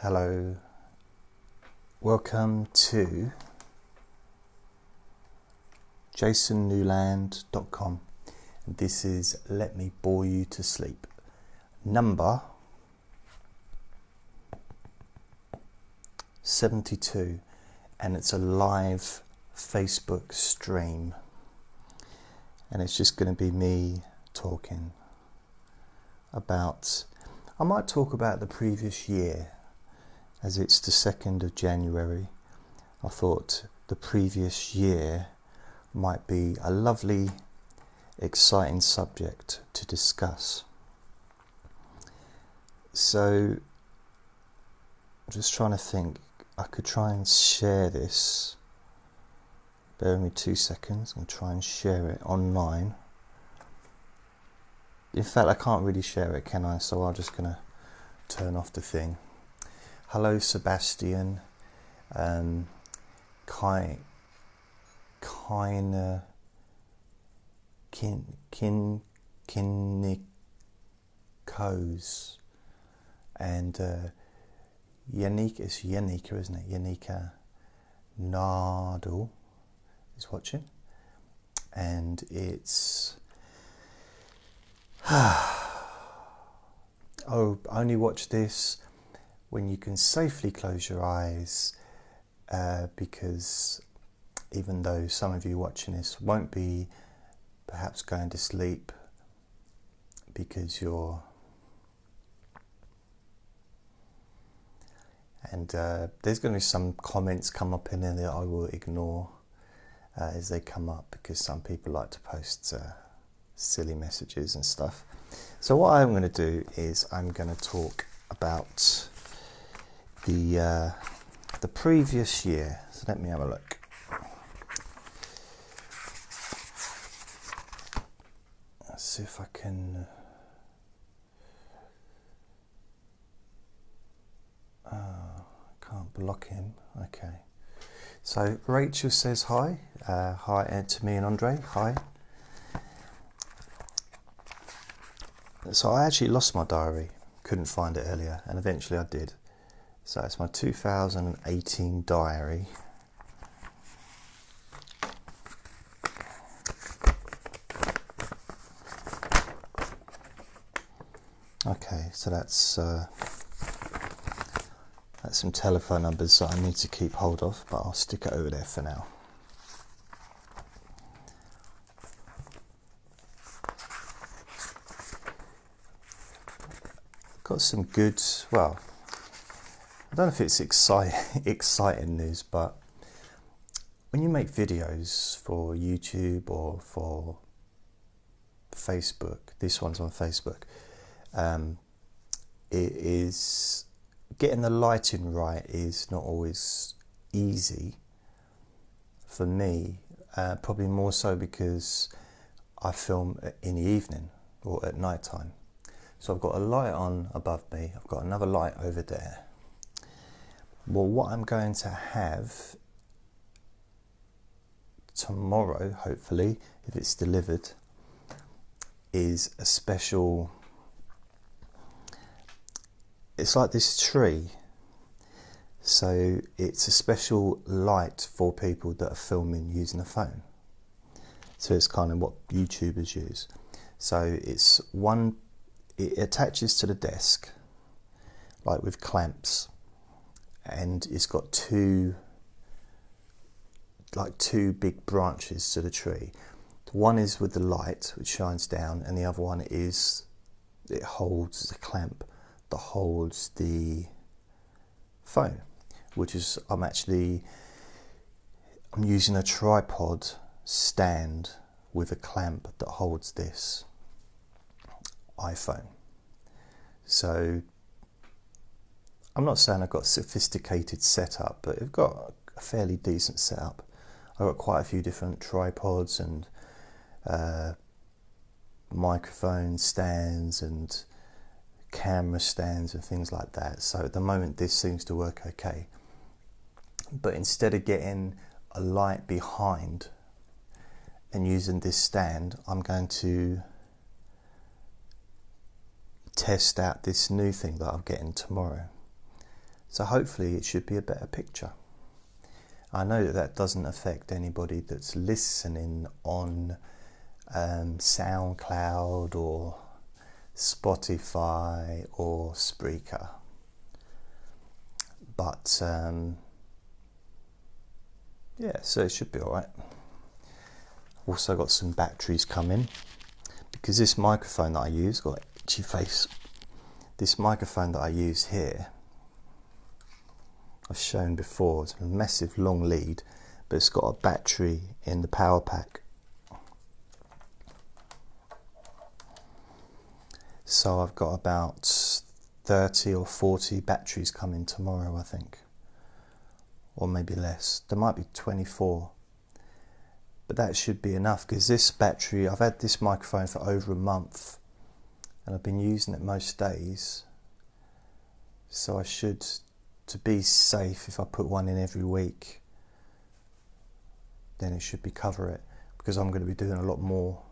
Hello, welcome to jasonnewland.com. This is Let Me Bore You to Sleep, number 72, and it's a live Facebook stream, and it's just going to be me talking about, I might talk about the previous year. As it's the 2nd of January, I thought the previous year might be a lovely, exciting subject to discuss. So, I'm just trying to think, I could try and share this. Bear with me 2 seconds, and try and share it online. In fact, I can't really share it, can I? So I'm just going to turn off the thing. Hello, Sebastian. Kinnikos, and Yannick, it's Yannicka, isn't it? Yannicka Nardal is watching, and it's oh, only watch this when you can safely close your eyes, because even though some of you watching this won't be perhaps going to sleep because you're, and there's going to be some comments come up in there that I will ignore as they come up, because some people like to post silly messages and stuff. So what I'm going to do is I'm going to talk about the previous year. So let me have a look. Let's see if I can. Can't block him. Okay. So Rachel says hi. Hi to me and Andre. Hi. So I actually lost my diary. Couldn't find it earlier, and eventually I did. So it's my 2018 diary. Okay, so that's some telephone numbers that I need to keep hold of, but I'll stick it over there for now. Got some good, well, I don't know if it's exciting news, but when you make videos for YouTube or for Facebook, this one's on Facebook, it is getting the lighting right is not always easy for me, probably more so because I film in the evening or at night time. So I've got a light on above me, I've got another light over there. Well, what I'm going to have tomorrow, hopefully, if it's delivered, is a special, it's like this tree. So it's a special light for people that are filming using a phone. So it's kind of what YouTubers use. So it's one, it attaches to the desk, like with clamps. And it's got two big branches to the tree. One is with the light, which shines down, and the other one is, it holds the clamp that holds the phone, which is, I'm using a tripod stand with a clamp that holds this iPhone. So I'm not saying I've got a sophisticated setup, but I've got a fairly decent setup. I've got quite a few different tripods and microphone stands and camera stands and things like that. So at the moment this seems to work okay. But instead of getting a light behind and using this stand, I'm going to test out this new thing that I'm getting tomorrow. So hopefully it should be a better picture. I know that that doesn't affect anybody that's listening on SoundCloud or Spotify or Spreaker, but yeah, so it should be alright. Also got some batteries coming, because this microphone that I use, got an itchy face, this microphone that I use here, I've shown before, it's a massive long lead, but it's got a battery in the power pack. So I've got about 30 or 40 batteries coming tomorrow, I think. Or maybe less. There might be 24. But that should be enough, because this battery, I've had this microphone for over a month and I've been using it most days. So I should, to be safe, if I put one in every week, then it should cover it, because I'm going to be doing a lot more.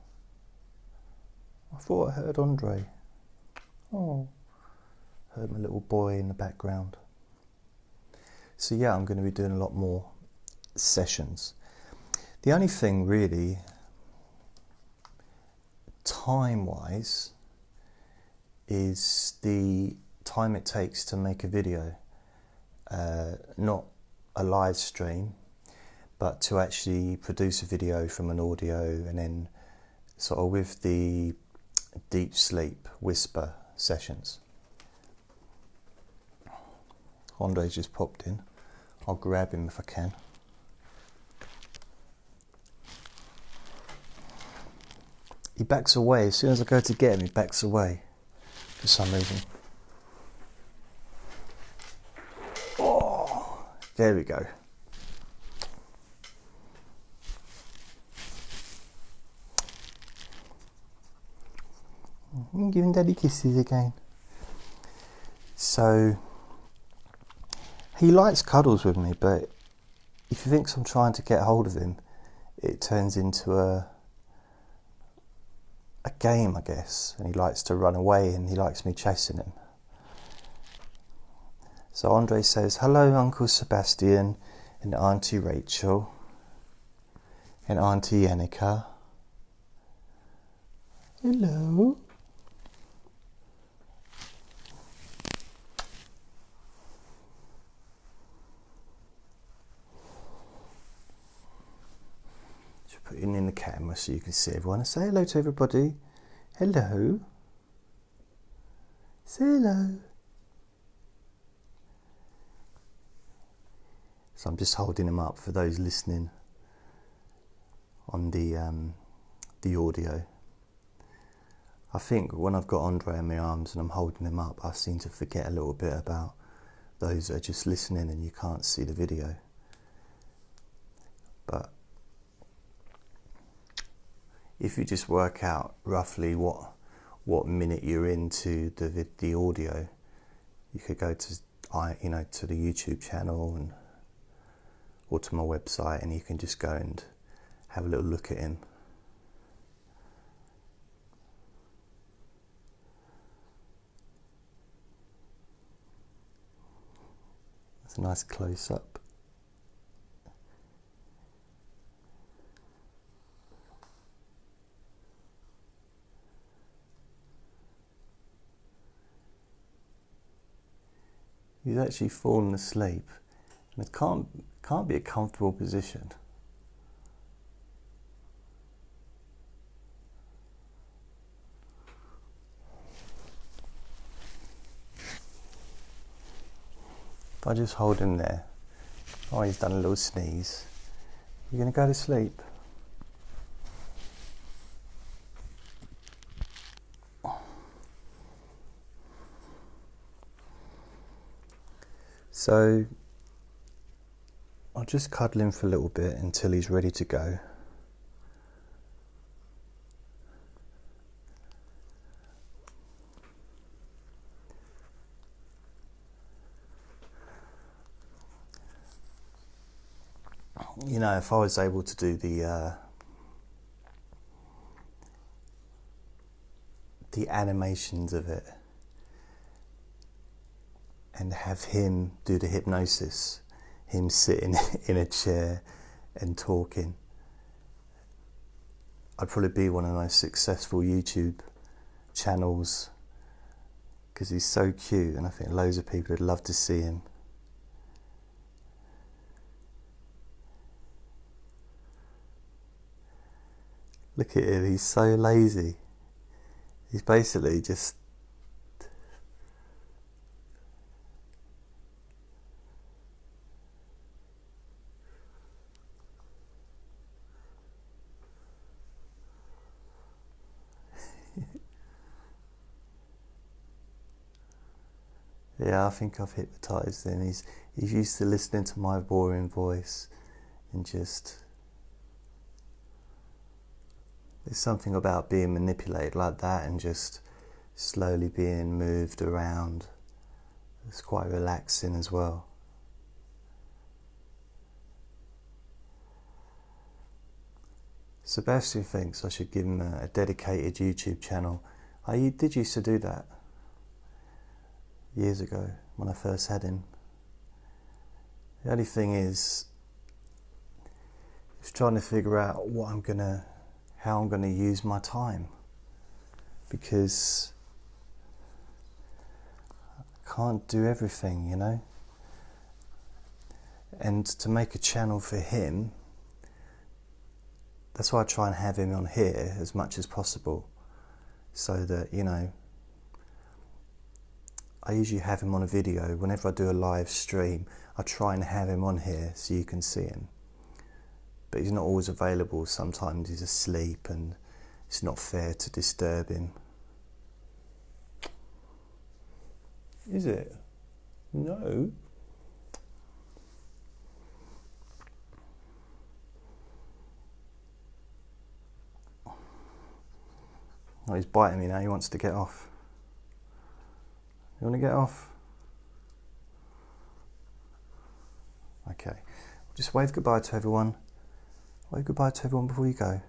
I thought I heard Andre. Oh, heard my little boy in the background. So yeah, I'm going to be doing a lot more sessions. The only thing really, time-wise, is the time it takes to make a video. Not a live stream, but to actually produce a video from an audio, and then sort of with the deep sleep whisper sessions. Andre's just popped in. I'll grab him if I can. He backs away. As soon as I go to get him, he backs away for some reason. Oh, there we go. I'm giving Daddy kisses again. So, he likes cuddles with me, but if he thinks I'm trying to get hold of him, it turns into a game, I guess, and he likes to run away and he likes me chasing him. So Andre says, hello Uncle Sebastian and Auntie Rachel and Auntie Annika. Hello. Just put it in the camera so you can see everyone and say hello to everybody. Hello. Say hello. So I'm just holding him up for those listening on the audio. I think when I've got Andre in my arms and I'm holding him up, I seem to forget a little bit about those that are just listening and you can't see the video. But if you just work out roughly what minute you're into the audio, you could go to to the YouTube channel or to my website, and you can just go and have a little look at him. That's a nice close up. He's actually fallen asleep, and it can't be a comfortable position. If I just hold him there, oh, he's done a little sneeze. You're going to go to sleep. So I'll just cuddle him for a little bit until he's ready to go. You know, if I was able to do the animations of it and have him do the hypnosis, him sitting in a chair and talking, I'd probably be one of the most successful YouTube channels, because he's so cute, and I think loads of people would love to see him. Look at him, he's so lazy. He's basically just yeah, I think I've hypnotised him. He's used to listening to my boring voice, and just there's something about being manipulated like that and just slowly being moved around. It's quite relaxing as well. Sebastian thinks I should give him a dedicated YouTube channel. I did used to do that years ago when I first had him. The only thing is trying to figure out how I'm gonna use my time, because I can't do everything, you know. And to make a channel for him, that's why I try and have him on here as much as possible, so that, you know, I usually have him on a video. Whenever I do a live stream, I try and have him on here so you can see him. But he's not always available. Sometimes he's asleep and it's not fair to disturb him. Is it? No. Oh, he's biting me now. He wants to get off. You want to get off? Okay. Just wave goodbye to everyone. Wave goodbye to everyone before you go.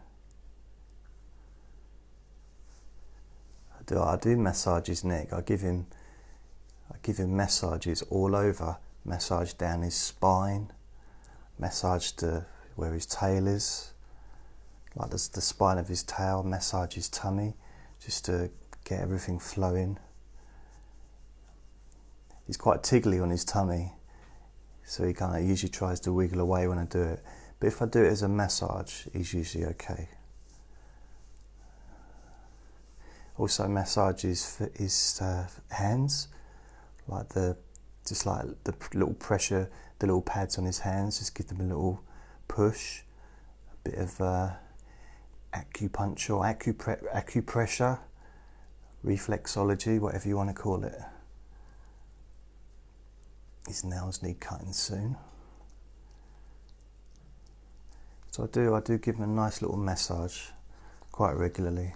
I do massage his neck. I give him massages all over. Massage down his spine. Massage where his tail is, like the spine of his tail. Massage his tummy, just to get everything flowing. He's quite tiggly on his tummy, so he kind of usually tries to wiggle away when I do it. But if I do it as a massage, he's usually okay. Also massages his hands, like the little pressure, the little pads on his hands. Just give them a little push, a bit of acupuncture, acupressure, reflexology, whatever you want to call it. His nails need cutting soon. So I do give him a nice little massage quite regularly.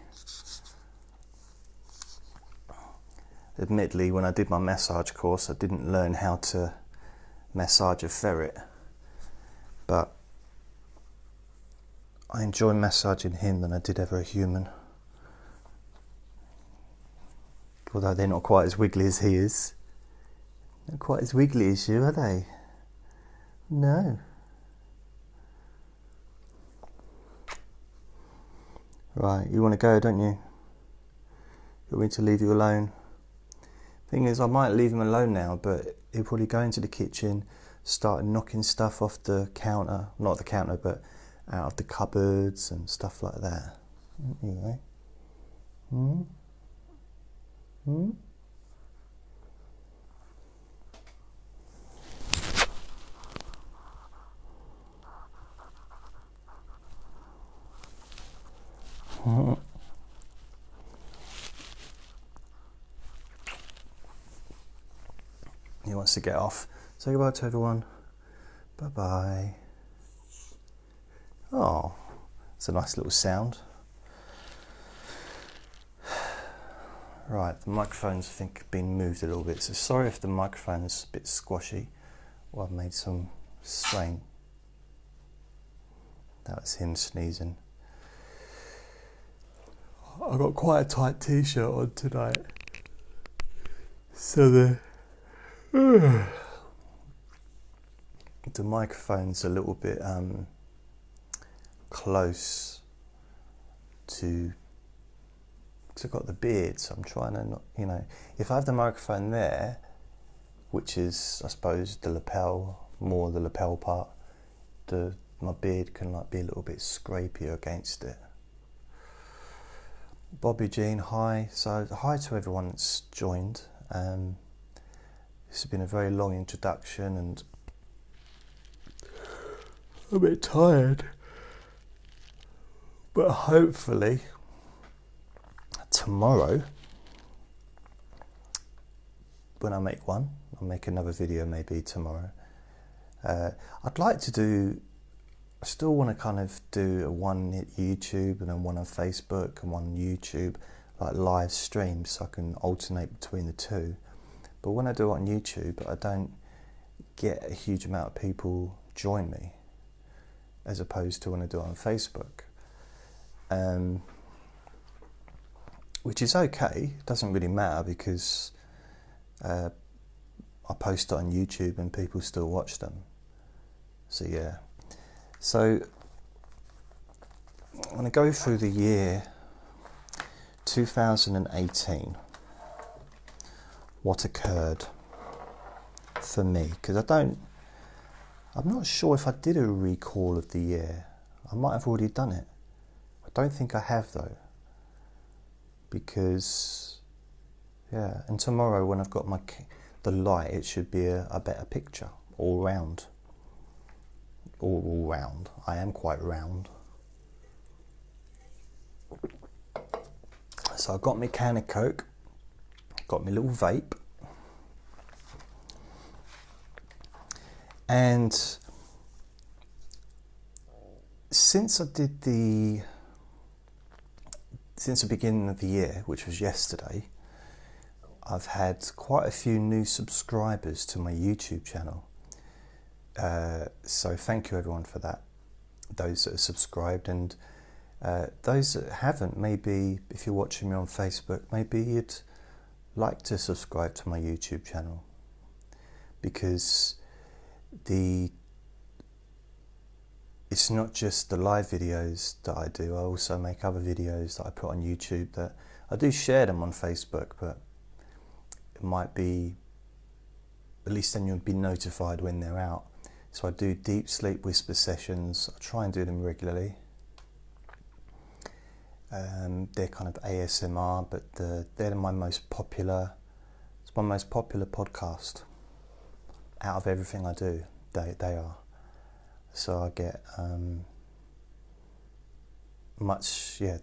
Admittedly, when I did my massage course, I didn't learn how to massage a ferret, but I enjoy massaging him than I did ever a human. Although they're not quite as wiggly as he is. Not quite as wiggly as you, are they? No. Right, you want to go, don't you? You want me to leave you alone? Thing is, I might leave him alone now, but he'll probably go into the kitchen, start knocking stuff off the counter, not the counter, but out of the cupboards and stuff like that. Anyway. He wants to get off. Say goodbye to everyone. Bye bye. Oh, it's a nice little sound. Right, the microphone's, I think, been moved a little bit, so sorry if the microphone's a bit squashy, or I've made some strain. That was him sneezing. I've got quite a tight t-shirt on tonight, so The microphone's a little bit close to, because I've got the beard, so I'm trying to not, if I have the microphone there, which is, I suppose, the lapel, more the lapel part, my beard can be a little bit scrapier against it. Bobby Jean, hi. So hi to everyone that's joined. This has been a very long introduction and I'm a bit tired. But hopefully tomorrow, when I make one, I'll make another video maybe tomorrow. I'd like to do, I still want to kind of do one at YouTube and then one on Facebook and one on YouTube, like live streams, so I can alternate between the two. But when I do it on YouTube, I don't get a huge amount of people join me, as opposed to when I do it on Facebook. Which is okay, it doesn't really matter because I post it on YouTube and people still watch them. So yeah. So I'm going to go through the year 2018. What occurred for me, because I'm not sure if I did a recall of the year. I might have already done it. I don't think I have though, because yeah, and tomorrow when I've got the light, it should be a better picture all round. All round. I am quite round. So I've got my can of Coke, got my little vape, and since the beginning of the year, which was yesterday, I've had quite a few new subscribers to my YouTube channel. So thank you everyone for that, those that are subscribed, and those that haven't, maybe if you're watching me on Facebook, maybe you'd like to subscribe to my YouTube channel, because it's not just the live videos that I do. I also make other videos that I put on YouTube that I do share them on Facebook, but it might be, at least then you'll be notified when they're out. So I do deep sleep whisper sessions. I try and do them regularly. They're kind of ASMR, but they're my most popular. It's my most popular podcast out of everything I do. They are. So I get the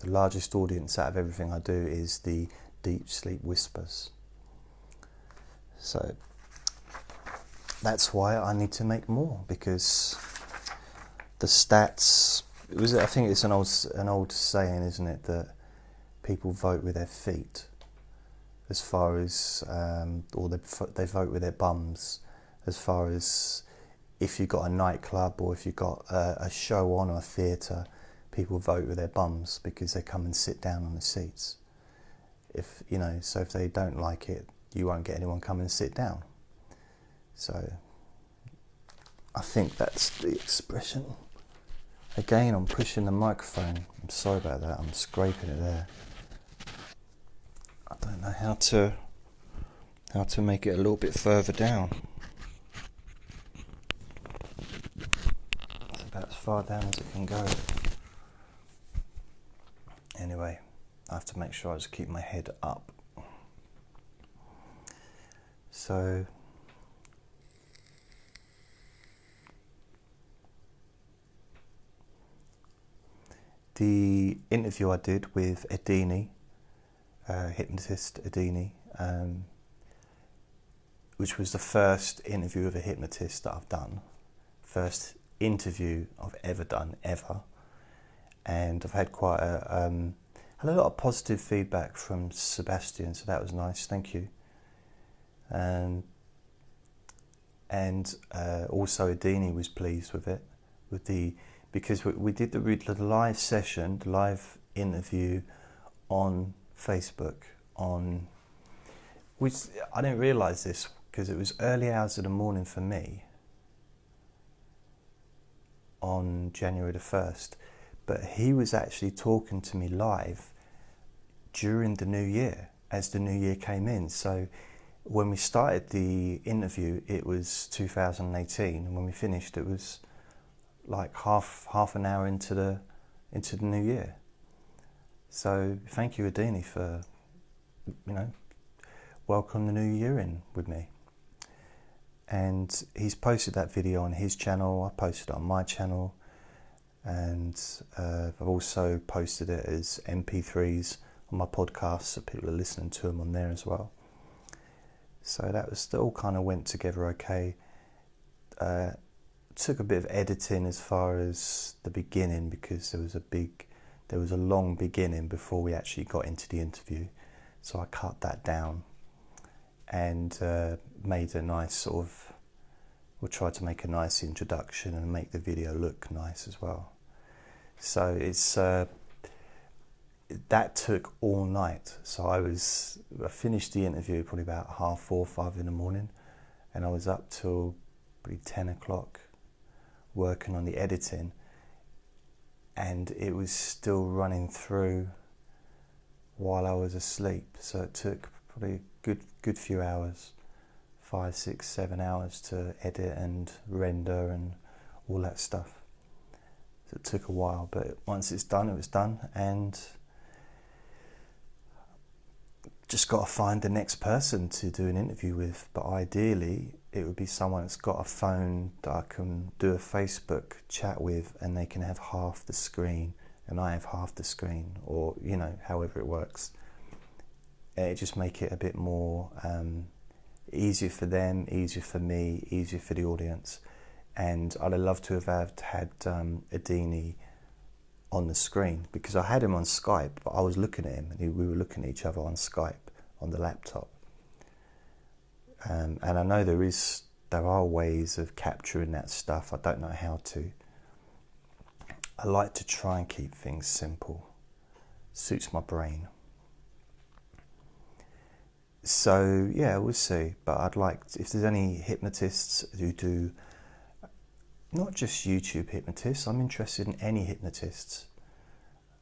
largest audience out of everything I do is the deep sleep whispers. So that's why I need to make more, because the stats. I think it's an old saying, isn't it, that people vote with their feet, as far as or they vote with their bums, as far as if you've got a nightclub or if you've got a show on or a theatre, people vote with their bums because they come and sit down on the seats. So if they don't like it, you won't get anyone come and sit down. So I think that's the expression. Again, I'm pushing the microphone. I'm sorry about that. I'm scraping it there. I don't know how to make it a little bit further down. It's about as far down as it can go. Anyway, I have to make sure I just keep my head up. So the interview I did with Edini, hypnotist Edini, which was the first interview of a hypnotist that I've done, first interview I've ever done, ever, and I've had had a lot of positive feedback from Sebastian, so that was nice, thank you. And also Edini was pleased with it, because we did the live session, the live interview on Facebook, which I didn't realise this because it was early hours of the morning for me on January the 1st, but he was actually talking to me live during the new year, as the new year came in. So when we started the interview, it was 2018, and when we finished, it was like half an hour into the new year. So thank you, Adini, for welcome the new year in with me. And he's posted that video on his channel. I posted it on my channel, and I've also posted it as MP3s on my podcast, so people are listening to them on there as well. So that was all kind of went together okay. Took a bit of editing as far as the beginning, because there was a long beginning before we actually got into the interview, so I cut that down and made a nice tried to make a nice introduction and make the video look nice as well. So it's that took all night. So I finished the interview probably about 4:30, 5 in the morning, and I was up till probably 10 o'clock working on the editing, and it was still running through while I was asleep. So it took probably a good few hours, 5, 6, 7 hours to edit and render and all that stuff. So it took a while, but once it's done, it was done, and just got to find the next person to do an interview with. But ideally, it would be someone that's got a phone that I can do a Facebook chat with, and they can have half the screen and I have half the screen, or however it works. It just make it a bit more easier for them, easier for me, easier for the audience. And I'd love to have had Adini on the screen, because I had him on Skype, but I was looking at him and we were looking at each other on Skype on the laptop. And I know there are ways of capturing that stuff. I don't know how to. I like to try and keep things simple. Suits my brain. So yeah, we'll see. But I'd like, if there's any hypnotists who do, not just YouTube hypnotists, I'm interested in any hypnotists,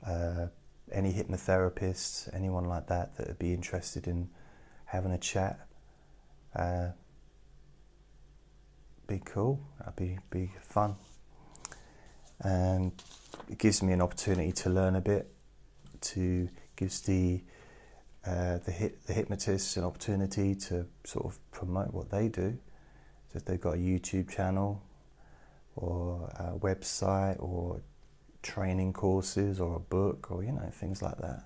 any hypnotherapists, anyone like that would be interested in having a chat. Be cool. That'd be fun, and it gives me an opportunity to learn a bit. Gives the hypnotists an opportunity to sort of promote what they do. So if they've got a YouTube channel, or a website, or training courses, or a book, or things like that.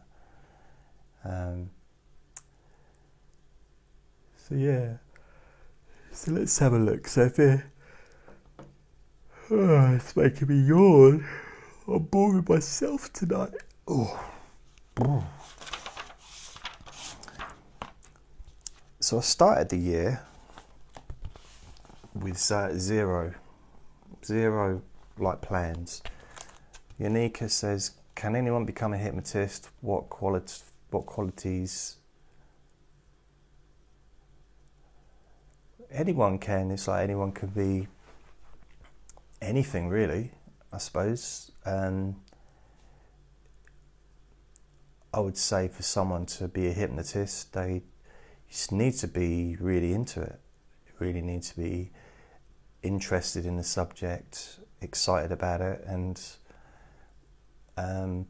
So yeah, so let's have a look. So if it's making me yawn. I'm boring myself tonight. So I started the year with zero like plans. Yanika says, "Can anyone become a hypnotist? What qualities?" Anyone can. It's like anyone can be anything, really, I suppose. I would say for someone to be a hypnotist, they just need to be really into it. Really need to be interested in the subject, excited about it, and I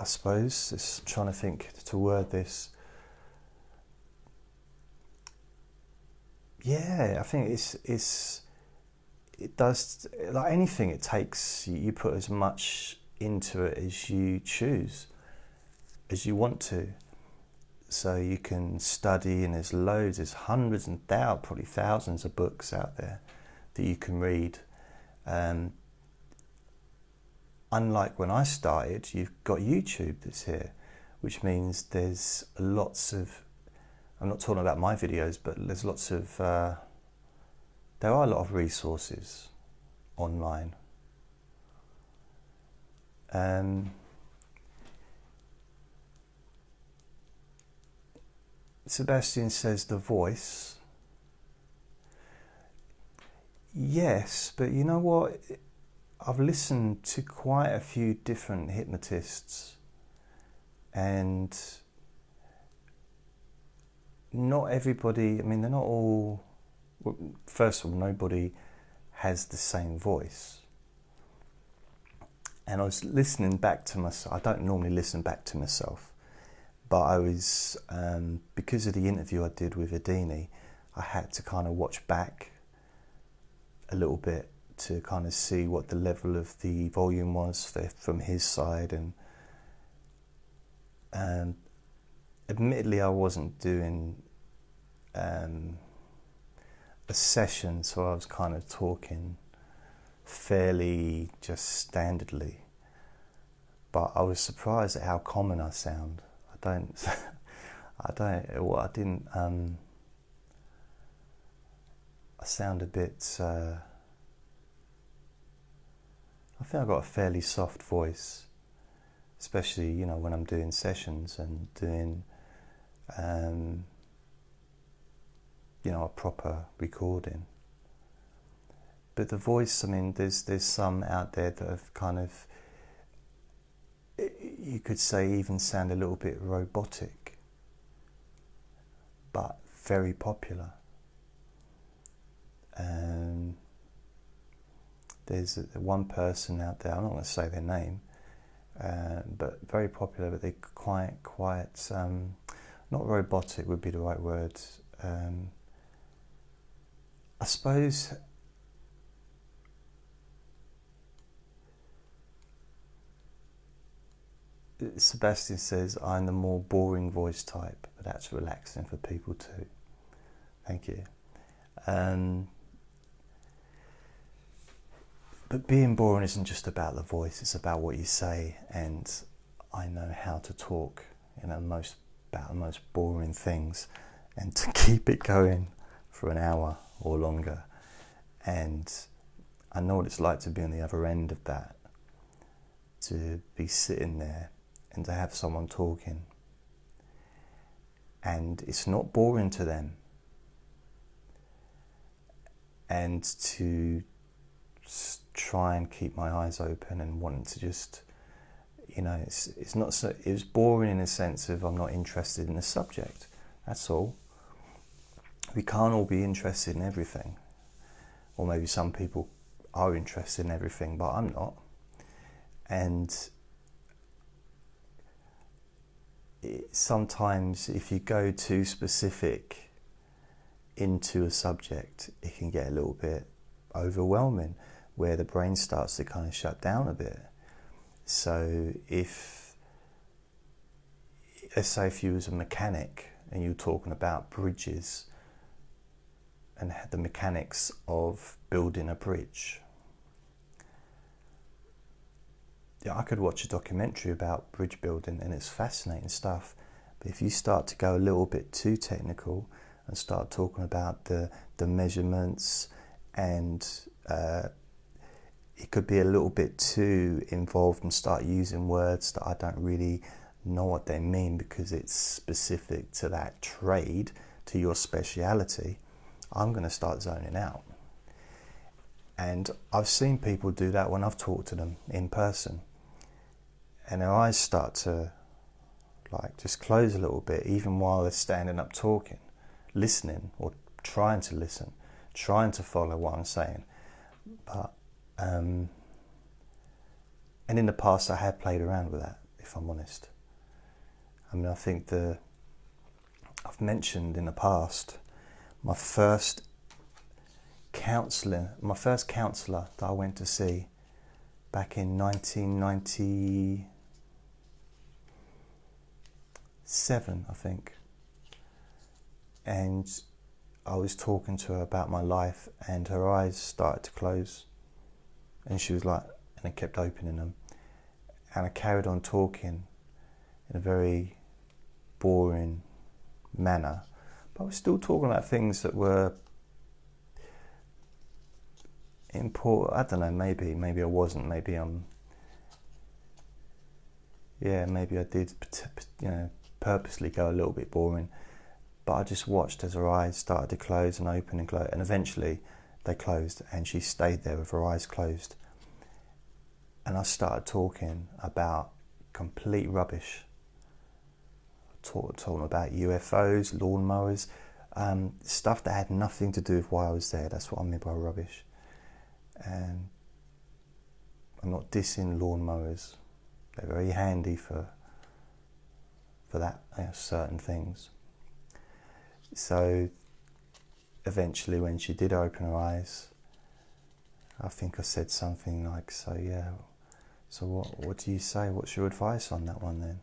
suppose just trying to think to word this. Yeah, I think it does, like anything, it takes, you put as much into it as you choose, as you want to. So you can study, and there's hundreds and probably thousands of books out there that you can read. Unlike when I started, you've got YouTube that's here, which means there's lots of, I'm not talking about my videos, but there's lots of, there are a lot of resources online. Sebastian says the voice. Yes, but you know what? I've listened to quite a few different hypnotists, and not everybody, I mean, they're not all, first of all, nobody has the same voice. And I was listening back to myself. I don't normally listen back to myself, but I was, because of the interview I did with Adini, I had to kind of watch back a little bit to kind of see what the level of the volume was from his side. And admittedly, I wasn't doing a session, so I was kind of talking fairly just standardly, but I was surprised at how common I sound. I sound a bit, I think I've got a fairly soft voice, especially, you know, when I'm doing sessions and doing, you know, a proper recording. But the voice, I mean, there's some out there that have kind of, you could say, even sound a little bit robotic, but very popular. There's one person out there, I'm not going to say their name, but very popular, but they're quite not robotic would be the right word. I suppose Sebastian says I'm the more boring voice type, but that's relaxing for people too. Thank you. But being boring isn't just about the voice, it's about what you say, and I know how to talk, you know, about the most boring things, and to keep it going for an hour or longer. And I know what it's like to be on the other end of that, to be sitting there and to have someone talking, and it's not boring to them, and to try and keep my eyes open and wanting to just, you know, it's not so, it was boring in a sense of I'm not interested in the subject, that's all. We can't all be interested in everything, or maybe some people are interested in everything, but I'm not. And sometimes if you go too specific into a subject, it can get a little bit overwhelming, where the brain starts to kind of shut down a bit. So if, let's say if you was a mechanic and you were talking about bridges and the mechanics of building a bridge, yeah, I could watch a documentary about bridge building and it's fascinating stuff. But if you start to go a little bit too technical and start talking about the measurements, and it could be a little bit too involved and start using words that I don't really know what they mean because it's specific to that trade, to your speciality, I'm going to start zoning out. And I've seen people do that when I've talked to them in person, and their eyes start to like just close a little bit, even while they're standing up talking, listening, or trying to listen, trying to follow what I'm saying. But and in the past I have played around with that, if I'm honest. I mean, I think I've mentioned in the past my first counsellor that I went to see back in 1997, I think. And I was talking to her about my life, and her eyes started to close, and she was like, and I kept opening them, and I carried on talking in a very boring manner, but I was still talking about things that were important. I don't know, maybe I wasn't, maybe I did, you know, purposely go a little bit boring. But I just watched as her eyes started to close and open and close, and eventually they closed, and she stayed there with her eyes closed. And I started talking about complete rubbish. Talking about UFOs, lawnmowers, stuff that had nothing to do with why I was there. That's what I mean by rubbish. And I'm not dissing lawnmowers. They're very handy for that, certain things. So eventually when she did open her eyes, I think I said something like, so what do you say? What's your advice on that one then?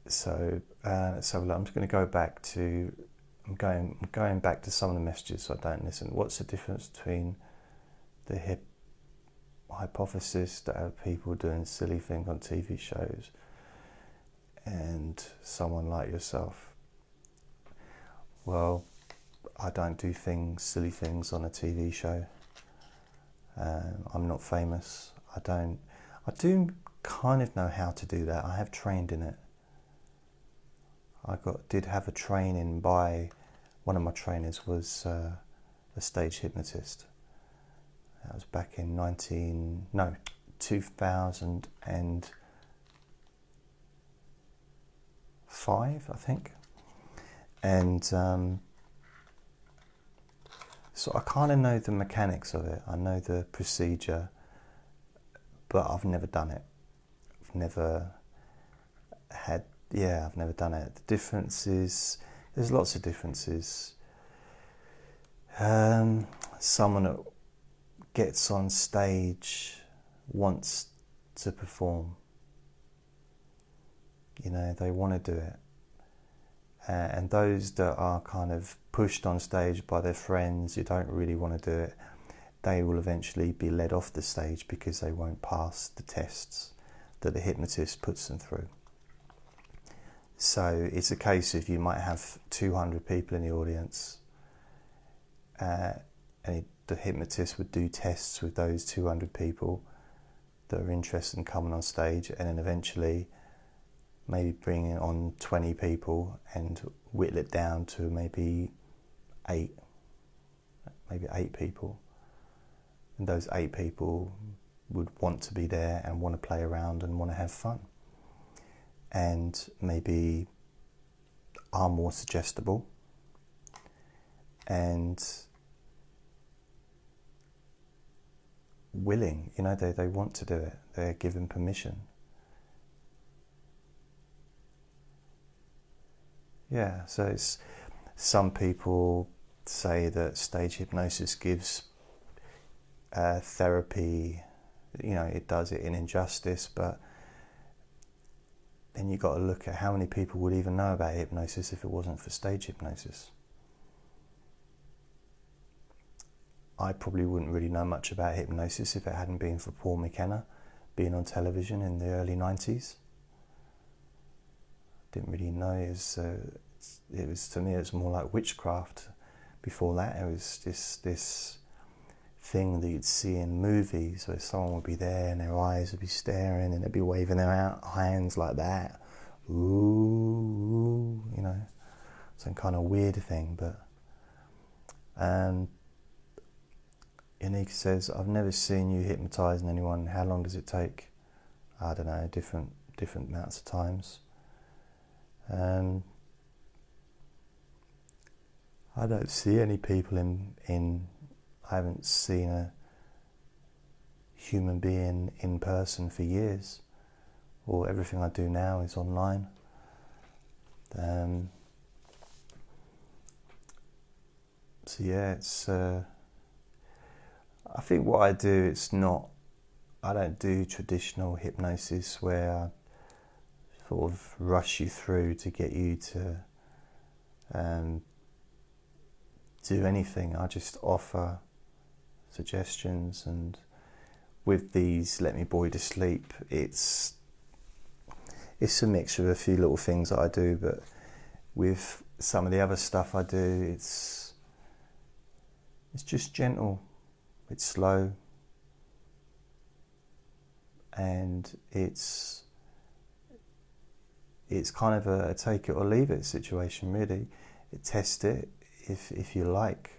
So I'm just going to go back to, I'm going back to some of the messages so I don't listen. What's the difference between the hypothesis that are people doing silly things on TV shows and someone like yourself? Well, I don't do silly things on a TV show. I'm not famous. I do kind of know how to do that. I have trained in it. Did have a training by, one of my trainers was a stage hypnotist. That was back in 2005, I think. And so I kind of know the mechanics of it. I know the procedure, but I've never done it. I've never done it. The differences, there's lots of differences. Someone that gets on stage wants to perform. They want to do it. And those that are kind of pushed on stage by their friends who don't really want to do it, they will eventually be led off the stage because they won't pass the tests that the hypnotist puts them through. So it's a case of, you might have 200 people in the audience, and the hypnotist would do tests with those 200 people that are interested in coming on stage, and then eventually maybe bring on 20 people and whittle it down to maybe 8 people. And those 8 people would want to be there and want to play around and want to have fun. And maybe are more suggestible and willing, they want to do it. They're given permission. Yeah, so some people say that stage hypnosis gives therapy, it does it in injustice, but then you've got to look at how many people would even know about hypnosis if it wasn't for stage hypnosis. I probably wouldn't really know much about hypnosis if it hadn't been for Paul McKenna being on television in the early 90s. Didn't really know. It was to me, it was more like witchcraft. Before that, it was this thing that you'd see in movies where someone would be there and their eyes would be staring and they'd be waving their hands like that. Ooh, some kind of weird thing. But Unique says, I've never seen you hypnotising anyone. How long does it take? I don't know, different amounts of times. I don't see any people I haven't seen a human being in person for years. Or everything I do now is online. So yeah, it's I think what I do, I don't do traditional hypnosis where I sort of rush you through to get you to do anything. I just offer suggestions, and with these Let Me Bore You to Sleep, it's a mixture of a few little things that I do, but with some of the other stuff I do, it's just gentle, it's slow, and it's kind of a take it or leave it situation, really. Test it if you like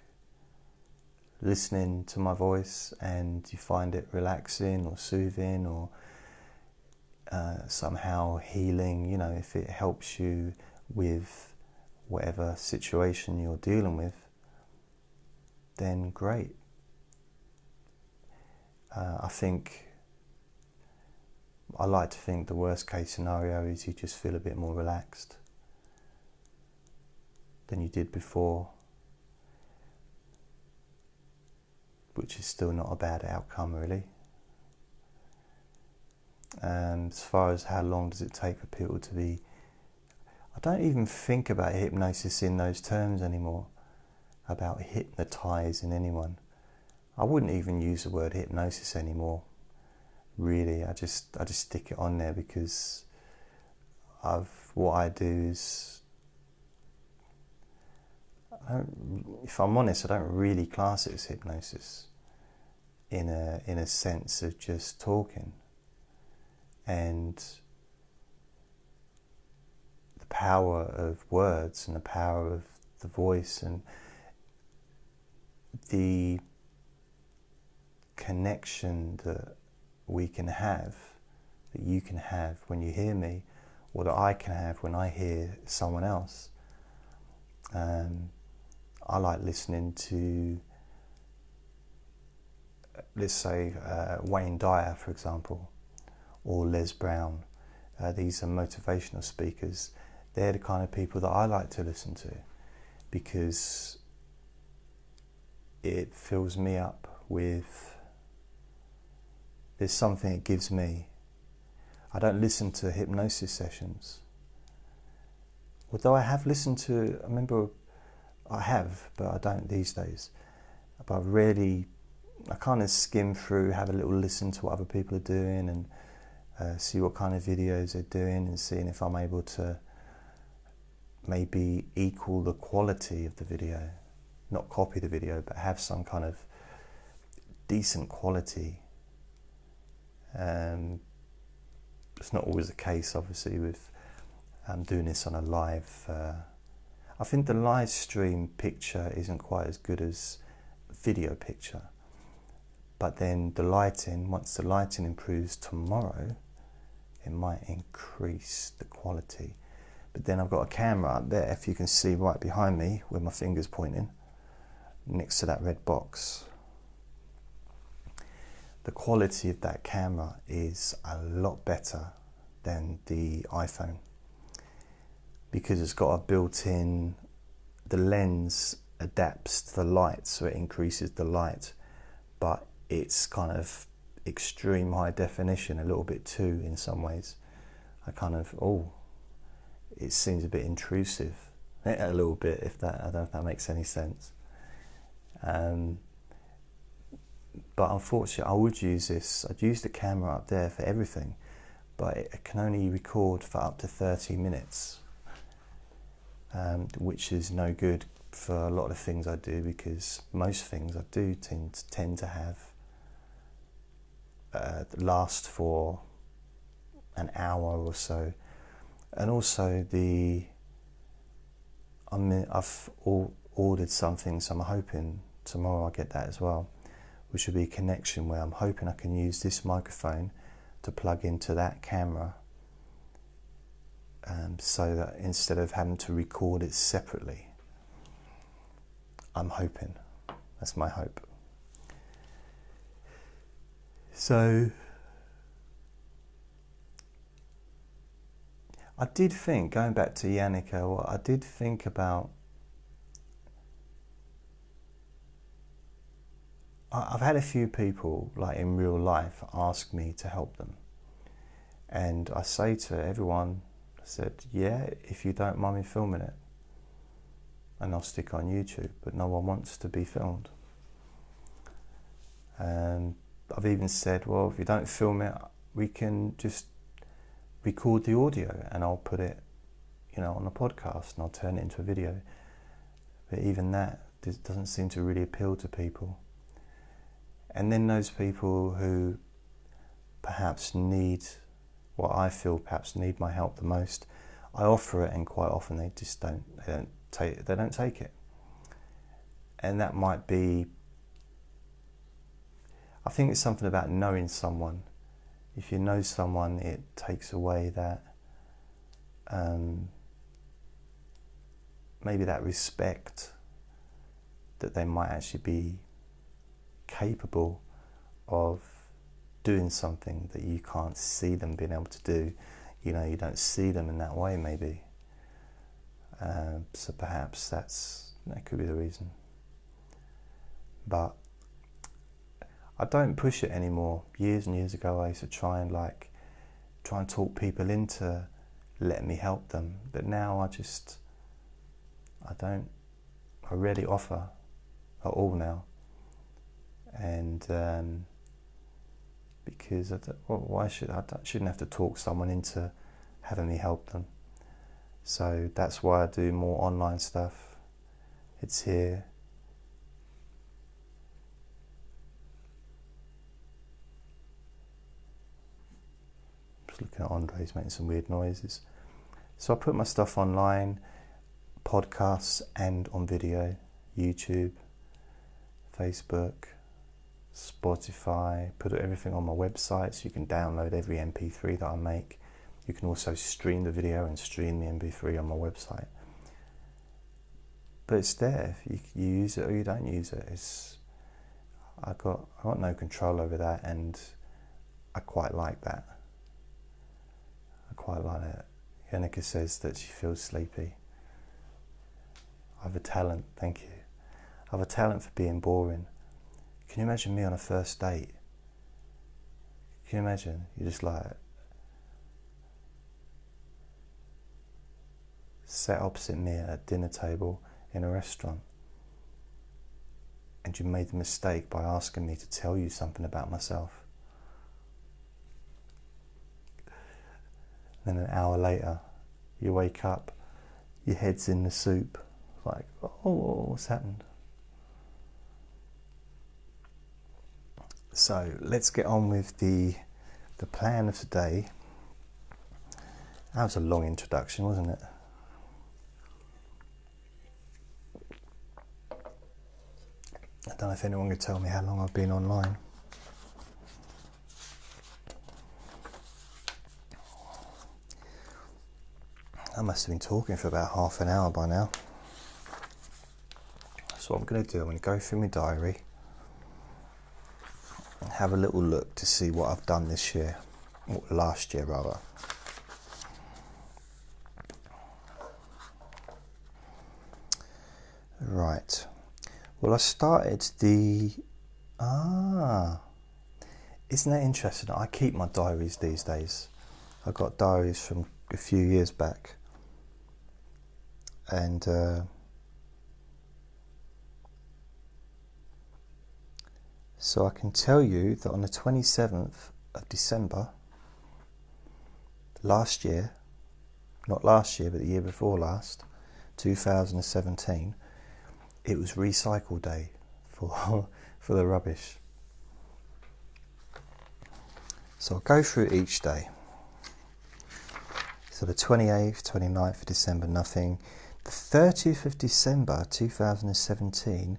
listening to my voice and you find it relaxing or soothing or somehow healing, if it helps you with whatever situation you're dealing with, then great. I like to think the worst case scenario is you just feel a bit more relaxed than you did before, which is still not a bad outcome, really. As far as how long does it take for people to be, I don't even think about hypnosis in those terms anymore, about hypnotising anyone. I wouldn't even use the word hypnosis anymore, really. I just stick it on there because what I do is, if I'm honest, I don't really class it as hypnosis in a sense of just talking. And the power of words and the power of the voice and the connection that we can have, that you can have when you hear me, or that I can have when I hear someone else. I like listening to, let's say, Wayne Dyer, for example, or Les Brown. These are motivational speakers. They're the kind of people that I like to listen to because it fills me up with, there's something it gives me. I don't listen to hypnosis sessions. Although I have listened to, I have, but I don't these days. But I kind of skim through, have a little listen to what other people are doing and see what kind of videos they're doing and seeing if I'm able to maybe equal the quality of the video. Not copy the video, but have some kind of decent quality. It's not always the case, obviously, with doing this on a live. I think the live stream picture isn't quite as good as video picture. But then the lighting, once the lighting improves tomorrow, it might increase the quality. But then I've got a camera up there, if you can see right behind me, where my finger's pointing, next to that red box. The quality of that camera is a lot better than the iPhone because it's got a built-in, the lens adapts to the light, so it increases the light, but it's kind of extreme high definition, a little bit too in some ways. It seems a bit intrusive, a little bit, I don't know if that makes any sense. But unfortunately, I would use this. I'd use the camera up there for everything, but it can only record for up to 30 minutes, which is no good for a lot of things I do, because most things I do tend to have last for an hour or so. And also I've ordered something, so I'm hoping tomorrow I'll get that as well, which will be a connection where I'm hoping I can use this microphone to plug into that camera, so that instead of having to record it separately, I'm hoping, that's my hope. So I did think, going back to Yannicka, I did think about, I've had a few people, like in real life, ask me to help them. And I say to everyone, I said, yeah, if you don't mind me filming it, and I'll stick on YouTube, but no one wants to be filmed. And I've even said, well, if you don't film it, we can just record the audio and I'll put it, on a podcast, and I'll turn it into a video. But even that doesn't seem to really appeal to people. And then those people who perhaps need, what I feel perhaps need my help the most, I offer it, and quite often they just don't take it. And that might be, I think it's something about knowing someone. If you know someone, it takes away that maybe that respect that they might actually be capable of doing something that you can't see them being able to do. You know, you don't see them in that way, maybe. So perhaps that could be the reason. But I don't push it anymore. Years and years ago, I used to try and talk people into letting me help them. But now I rarely offer at all now. And because I shouldn't have to talk someone into having me help them. So that's why I do more online stuff. It's here. Just looking at Andre's making some weird noises. So I put my stuff online, podcasts and on video, YouTube, Facebook, Spotify, put everything on my website so you can download every MP3 that I make. You can also stream the video and stream the MP3 on my website. But it's there. You use it or you don't use it. I got no control over that, and I quite like that. I quite like it. Yannicka says that she feels sleepy. I have a talent, thank you. I have a talent for being boring. Can you imagine me on a first date? Can you imagine? You're just like sat opposite me at a dinner table in a restaurant, and you made the mistake by asking me to tell you something about myself. Then an hour later, you wake up, your head's in the soup, like, oh, what's happened? So let's get on with the plan of today. That was a long introduction, wasn't it? I don't know if anyone can tell me how long I've been online. I must have been talking for about half an hour by now. So what I'm going to do, I'm going to go through my diary and have a little look to see what I've done this year, or last year rather. Right. Well, I started isn't that interesting? I keep my diaries these days. I've got diaries from a few years back. And so I can tell you that on the 27th of December last year, not last year but the year before last, 2017, it was recycle day for the rubbish. So I'll go through each day. So the 28th, 29th of December, nothing. The 30th of December 2017,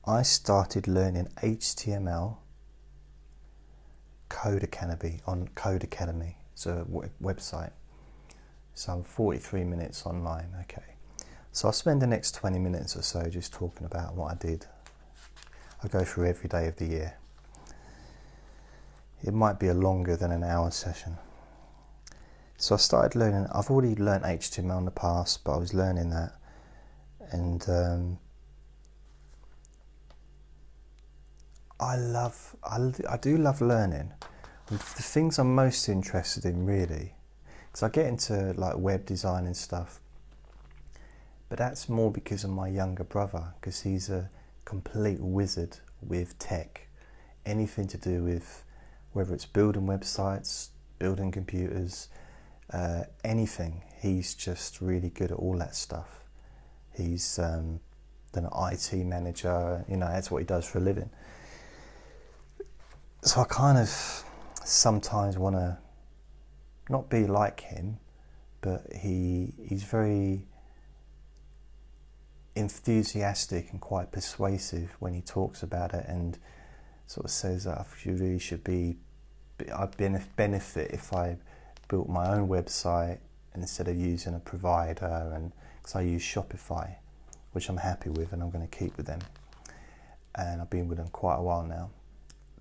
I started learning HTML Code Academy on Code Academy. It's a website. So I'm 43 minutes online, okay. So I'll spend the next 20 minutes or so just talking about what I did. I go through every day of the year. It might be a longer than an hour session. So I started learning, I've already learned HTML in the past, but I was learning that. And I do love learning. And the things I'm most interested in really, because I get into like web design and stuff, but that's more because of my younger brother, because he's a complete wizard with tech. Anything to do with, whether it's building websites, building computers, anything, he's just really good at all that stuff. He's an IT manager, you know, that's what he does for a living. So I kind of sometimes want to not be like him, but he's very enthusiastic and quite persuasive when he talks about it, and sort of says that you really should be, I'd benefit if I built my own website instead of using a provider, and because I use Shopify, which I'm happy with and I'm going to keep with them, and I've been with them quite a while now.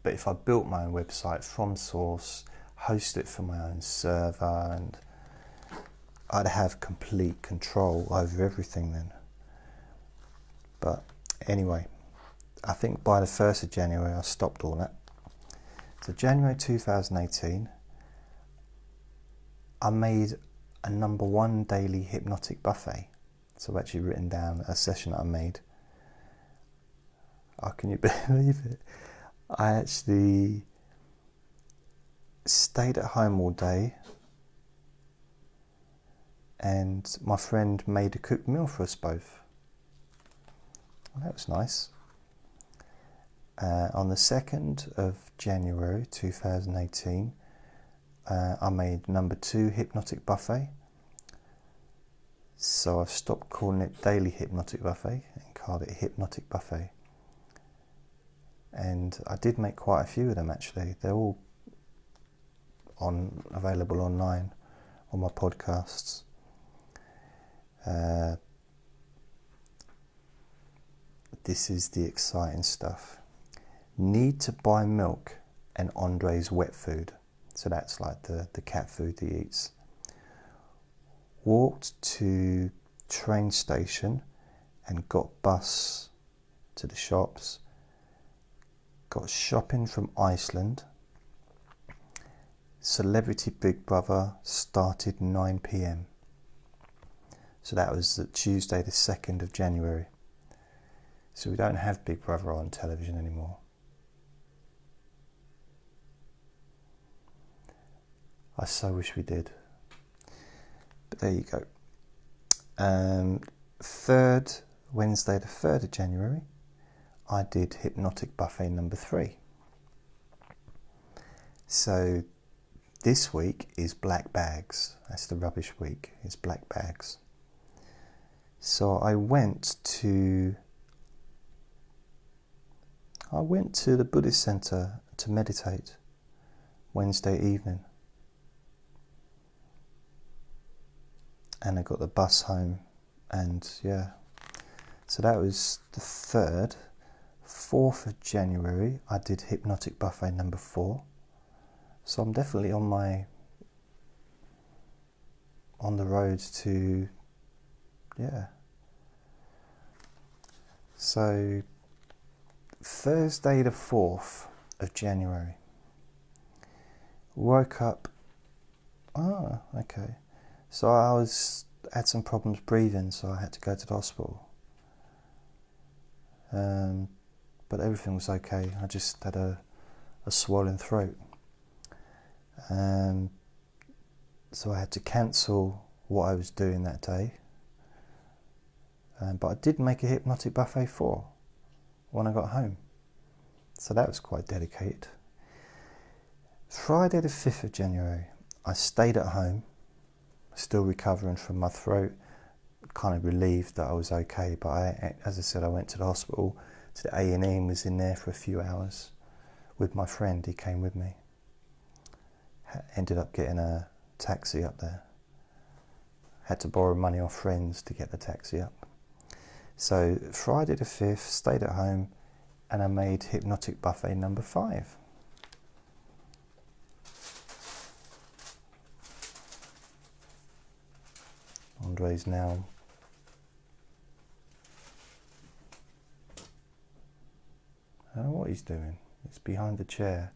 But if I built my own website from source, host it from my own server, and I'd have complete control over everything then. But anyway, I think by the 1st of January I stopped all that. So January 2018, I made a #1 daily hypnotic buffet. So I've actually written down a session that I made. Oh, can you believe it? I actually stayed at home all day, and my friend made a cooked meal for us both. Well, that was nice. On the 2nd of January 2018, I made #2 hypnotic buffet. So I've stopped calling it daily hypnotic buffet and called it hypnotic buffet. And I did make quite a few of them actually. They're all available online on my podcasts. This is the exciting stuff. Need to buy milk and Andre's wet food. So that's like the cat food he eats. Walked to train station and got bus to the shops. Got shopping from Iceland. Celebrity Big Brother started 9 p.m. So that was Tuesday the 2nd of January. So we don't have Big Brother on television anymore. I so wish we did. But there you go. Wednesday the 3rd of January, I did hypnotic buffet #3. So this week is black bags. That's the rubbish week. It's black bags. So I went to the Buddhist center to meditate Wednesday evening. And I got the bus home, and yeah. So that was the 3rd. 4th of January, I did hypnotic buffet #4. So I'm definitely on the road to, yeah. So Thursday the 4th of January, woke up. Oh, okay. So I had some problems breathing, so I had to go to the hospital. But everything was okay. I just had a swollen throat. So I had to cancel what I was doing that day. But I did make a hypnotic buffet when I got home. So that was quite dedicated. Friday the 5th of January, I stayed at home, still recovering from my throat, kind of relieved that I was okay, but as I said, I went to the hospital, to the A&E, and was in there for a few hours with my friend. He came with me. Ended up getting a taxi up there. Had to borrow money off friends to get the taxi up. So Friday the 5th, stayed at home, and I made hypnotic buffet #5. Andre's now I don't know what he's doing. It's behind the chair.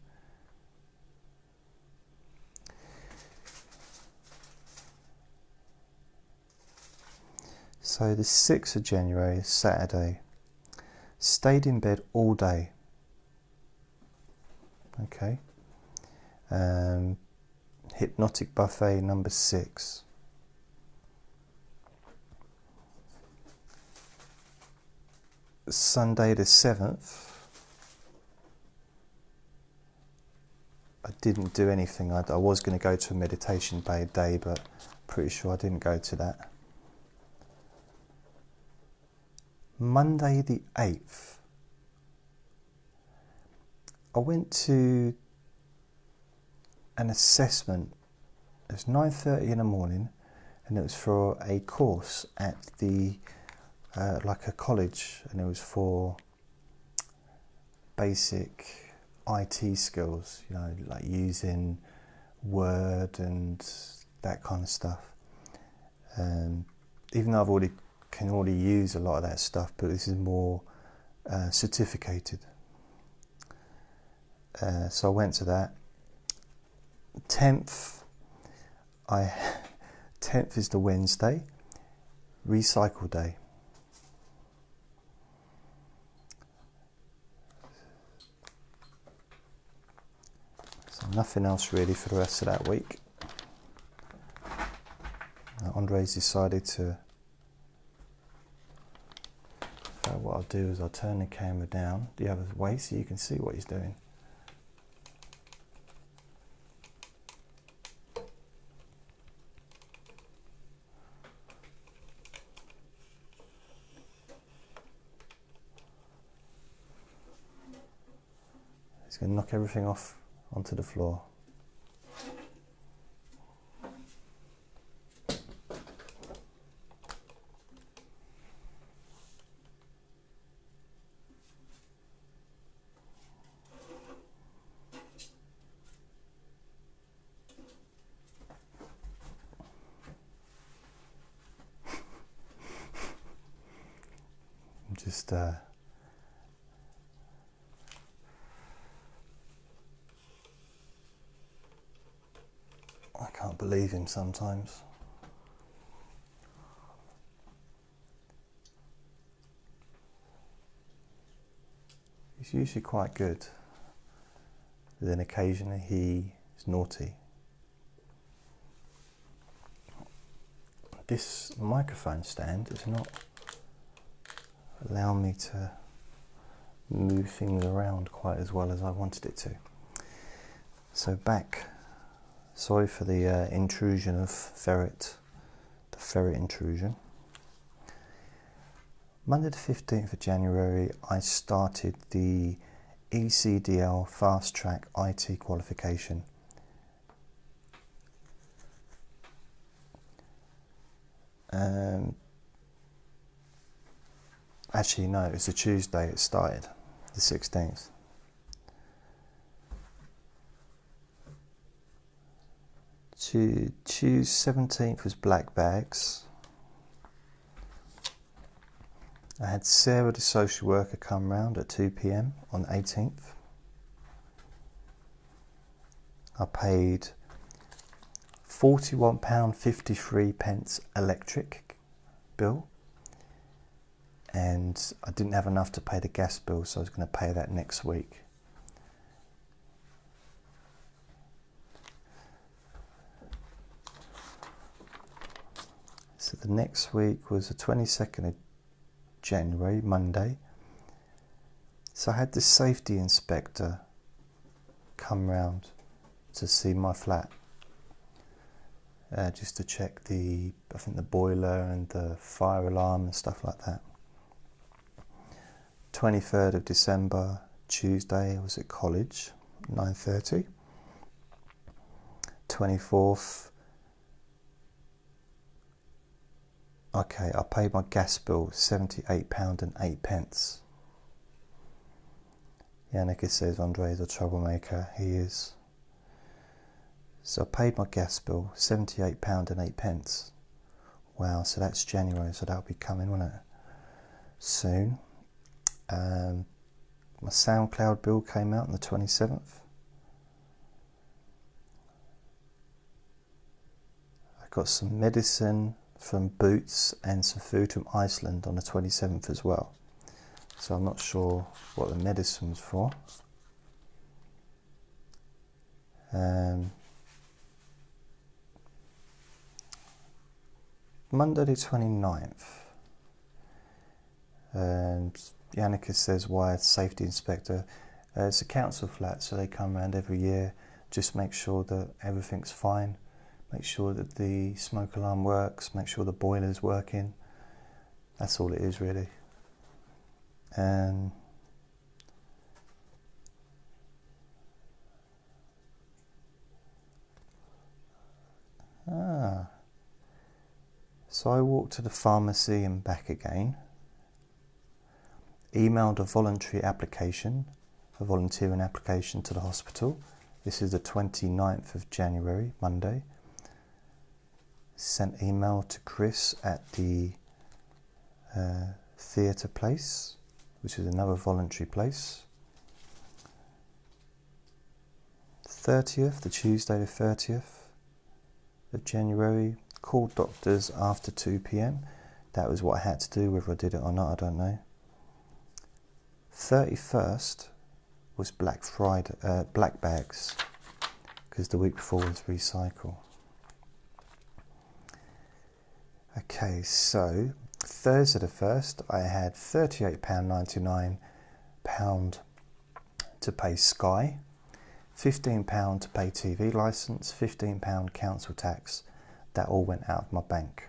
So the 6th of January, Saturday, stayed in bed all day. Okay. Hypnotic buffet #6. Sunday the 7th, I didn't do anything. I was going to go to a meditation day, but pretty sure I didn't go to that. Monday the 8th, I went to an assessment. It was 9:30 in the morning, and it was for a course at the like a college, and it was for basic IT skills, you know, like using Word and that kind of stuff. Even though I can already use a lot of that stuff, but this is more certificated. So I went to that. 10th is the Wednesday, recycle day. So nothing else really for the rest of that week. Andre's decided to, what I'll do is I'll turn the camera down the other way so you can see what he's doing. He's going to knock everything off onto the floor. Just I can't believe him sometimes. He's usually quite good, but then occasionally he's naughty. This microphone stand does not allow me to move things around quite as well as I wanted it to. So back. Sorry for the intrusion of the ferret intrusion. Monday the 15th of January, I started the ECDL Fast Track IT qualification. Actually, no, it was a Tuesday it started, the 16th. Tuesday 17th was black bags. I had Sarah, the social worker, come round at 2 p.m. on 18th. I paid £41.53 electric bill, and I didn't have enough to pay the gas bill, so I was going to pay that next week. So the next week was the 22nd of January, Monday. So I had the safety inspector come round to see my flat, just to check I think the boiler and the fire alarm and stuff like that. 23rd of December, Tuesday, I was at college, 9:30. 24th, okay, I paid my gas bill, £78.08. Yannicka says Andre is a troublemaker. He is. So I paid my gas bill, £78.08. Wow, so that's January, so that'll be coming, won't it? Soon. My SoundCloud bill came out on the 27th. I got some medicine from Boots and some food from Iceland on the 27th as well. So I'm not sure what the medicine's for. Monday the 29th. And Yannicka says, why safety inspector? It's a council flat, so they come around every year. just make sure that everything's fine, make sure that the smoke alarm works, make sure the boiler's working. That's all it is really. So I walked to the pharmacy and back again, emailed a voluntary application, a volunteering application to the hospital. This is the 29th of January, Monday. Sent email to Chris at the theatre place, which is another voluntary place. 30th, the Tuesday the 30th of January, called doctors after 2 p.m. That was what I had to do, whether I did it or not, I don't know. 31st was Black Friday, black bags, because the week before was recycle. Okay, so Thursday the 1st, I had £38.99 to pay Sky, £15 to pay TV licence, £15 council tax. That all went out of my bank.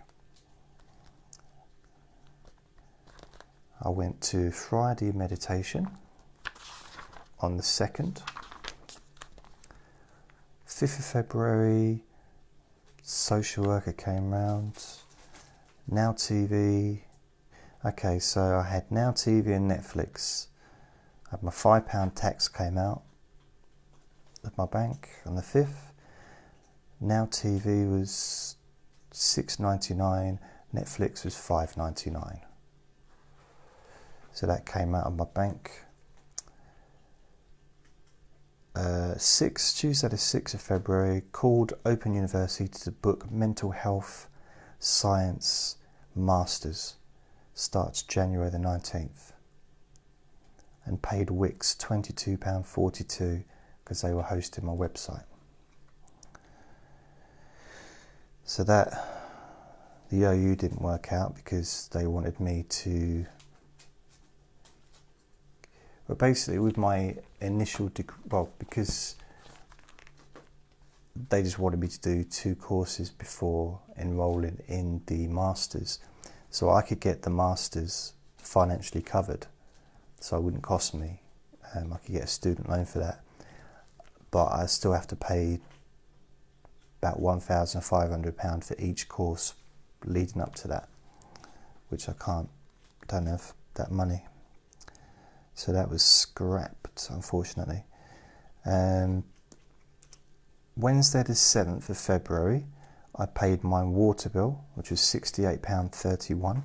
I went to Friday meditation on the 2nd. 5th of February, social worker came round. Now TV. Okay, so I had Now TV and Netflix. I had my £5 tax came out of my bank on the 5th. Now TV was $6.99, Netflix was $5.99. So that came out of my bank. Tuesday the 6th of February, called Open University to book Mental Health Science Masters. Starts January the 19th. And paid Wix £22.42 because they were hosting my website. So that, the OU didn't work out because they wanted me to, but basically with my initial degree, well, because they just wanted me to do 2 courses before enrolling in the Masters. So I could get the Masters financially covered, so it wouldn't cost me. I could get a student loan for that. But I still have to pay about £1,500 for each course leading up to that, which don't have that money. So that was scrapped, unfortunately. Wednesday the 7th of February, I paid my water bill, which was £68.31.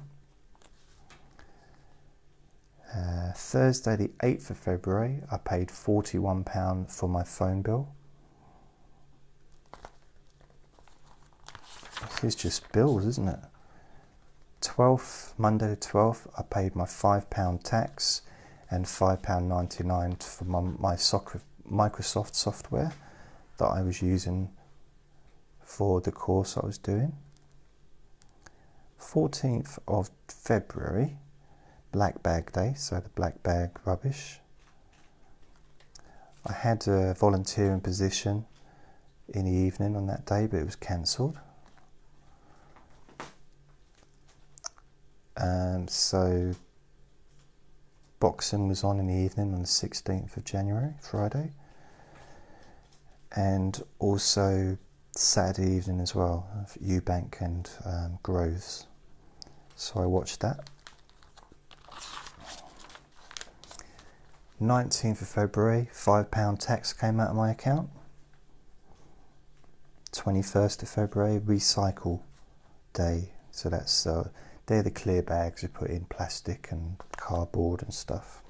Thursday the 8th of February, I paid £41 for my phone bill. This is just bills, isn't it? Monday the 12th, I paid my £5 tax and £5.99 for my Microsoft software that I was using for the course I was doing. 14th of February, Black Bag Day, so the black bag rubbish. I had a volunteering position in the evening on that day, but it was cancelled. So boxing was on in the evening on the 16th of January, Friday, and also Saturday evening as well, Eubank and Groves. So I watched that. 19th of February, £5 tax came out of my account. 21st of February, recycle day. So that's they're the clear bags you put in plastic and cardboard and stuff.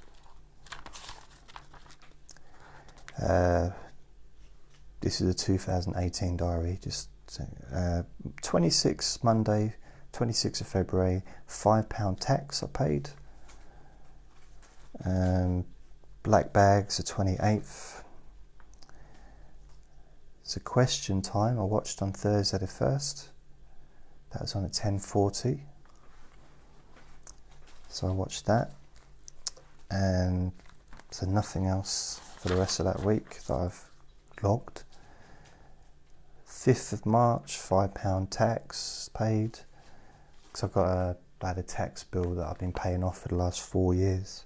This is a 2018 diary. Just 26th Monday, 26th of February, £5 tax I paid. Black bags, the 28th. It's a question time I watched on Thursday the 1st. That was on at 10:40. So I watched that. And so nothing else for the rest of that week that I've logged. 5th of March, £5 tax paid, because I had a tax bill that I've been paying off for the last 4 years.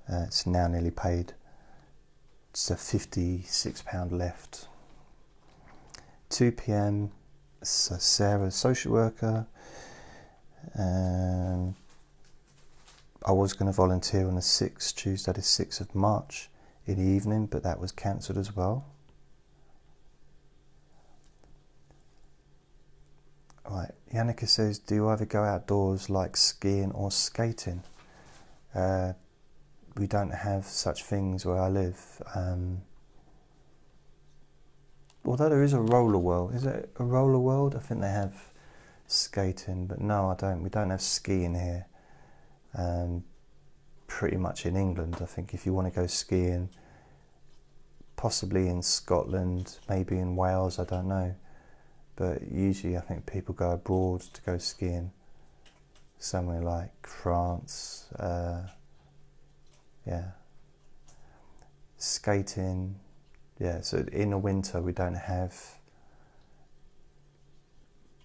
It's now nearly paid. It's £56 left. 2 p.m. So Sarah, social worker. I was going to volunteer on the 6th, Tuesday the 6th of March in the evening, but that was cancelled as well. Right, Yannicka says, do you ever go outdoors like skiing or skating? We don't have such things where I live. Although there is a roller world. Is it a roller world? I think they have skating, but no, I don't. We don't have skiing here. Pretty much in England, I think if you want to go skiing, possibly in Scotland, maybe in Wales, I don't know. But usually I think people go abroad to go skiing, somewhere like France. Yeah. Skating, yeah, so in the winter we don't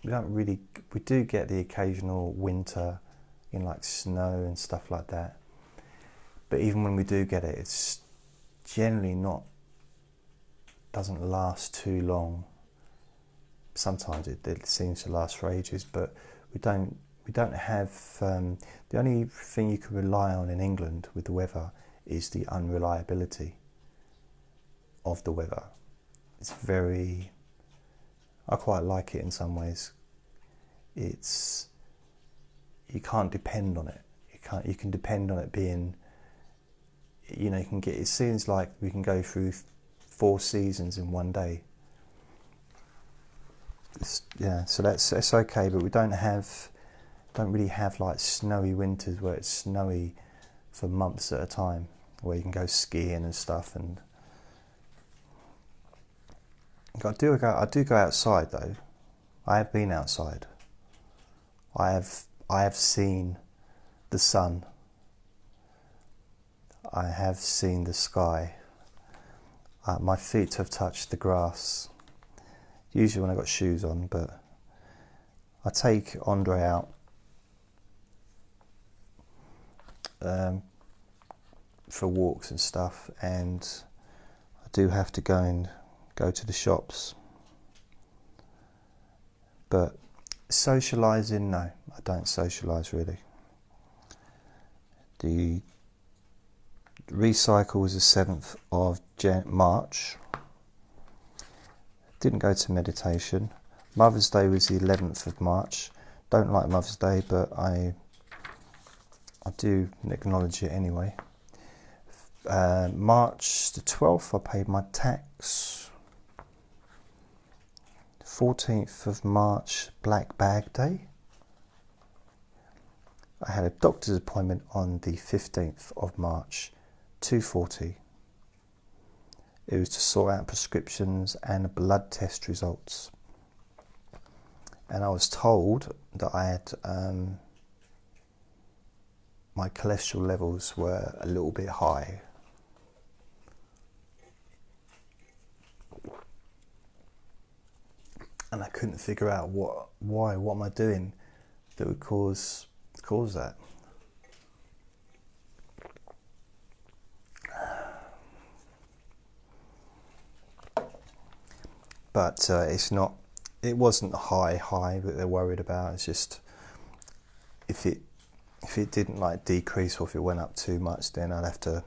really, we do get the occasional winter in like snow and stuff like that. But even when we do get it, it's generally doesn't last too long. Sometimes it seems to last for ages, but we don't have, the only thing you can rely on in England with the weather is the unreliability of the weather. It's I quite like it in some ways. You can't depend on it. You can depend on it being, it seems like we can go through 4 seasons in one day. So it's okay, but we don't really have like snowy winters where it's snowy for months at a time, where you can go skiing and stuff. And I do go outside though. I have been outside. I have seen the sun. I have seen the sky. My feet have touched the grass. Usually when I've got shoes on, but I take Andre out for walks and stuff, and I do have to go to the shops. But socialising, no, I don't socialise really. The recycle was the 7th of March. Didn't go to meditation. Mother's Day was the 11th of March. Don't like Mother's Day, but I do acknowledge it anyway. March the 12th, I paid my tax. 14th of March, Black Bag Day. I had a doctor's appointment on the 15th of March, 2:40. It was to sort out prescriptions and blood test results. And I was told that I had my cholesterol levels were a little bit high. And I couldn't figure out what am I doing that would cause that. But it wasn't high that they're worried about. It's just if it didn't like decrease, or if it went up too much, then I'd have to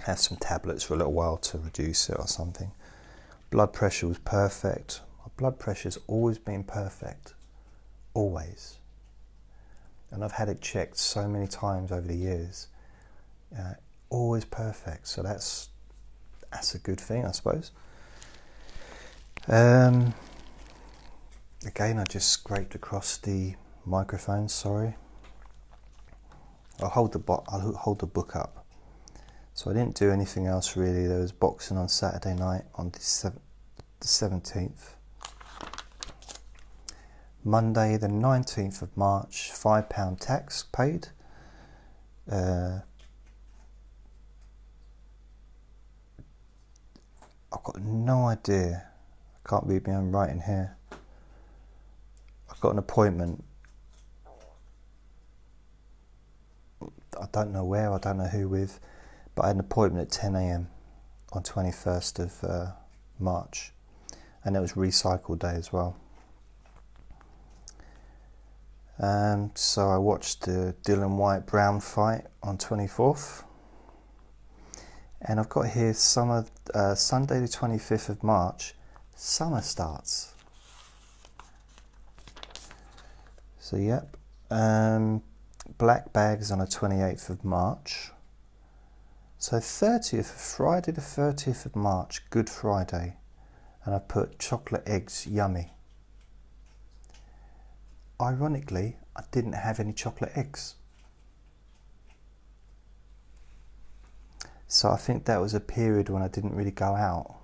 have some tablets for a little while to reduce it or something. Blood pressure was perfect. My blood pressure's always been perfect, always. And I've had it checked so many times over the years. Always perfect. So that's a good thing, I suppose. Again, I just scraped across the microphone. Sorry. I'll hold the book up. So I didn't do anything else really. There was boxing on Saturday night on the 17th. Monday the 19th of March, £5 tax paid. I've got no idea. I Can't read my own writing here. I've got an appointment. I don't know where, I don't know who with, but I had an appointment at 10 a.m. on 21st of March, and it was recycle day as well. So I watched the Dylan White-Brown fight on 24th, and I've got here Sunday the 25th of March, summer starts. So yep, Black Bags on the 28th of March. So Friday the 30th of March, Good Friday, and I put chocolate eggs, yummy. Ironically, I didn't have any chocolate eggs. So I think that was a period when I didn't really go out.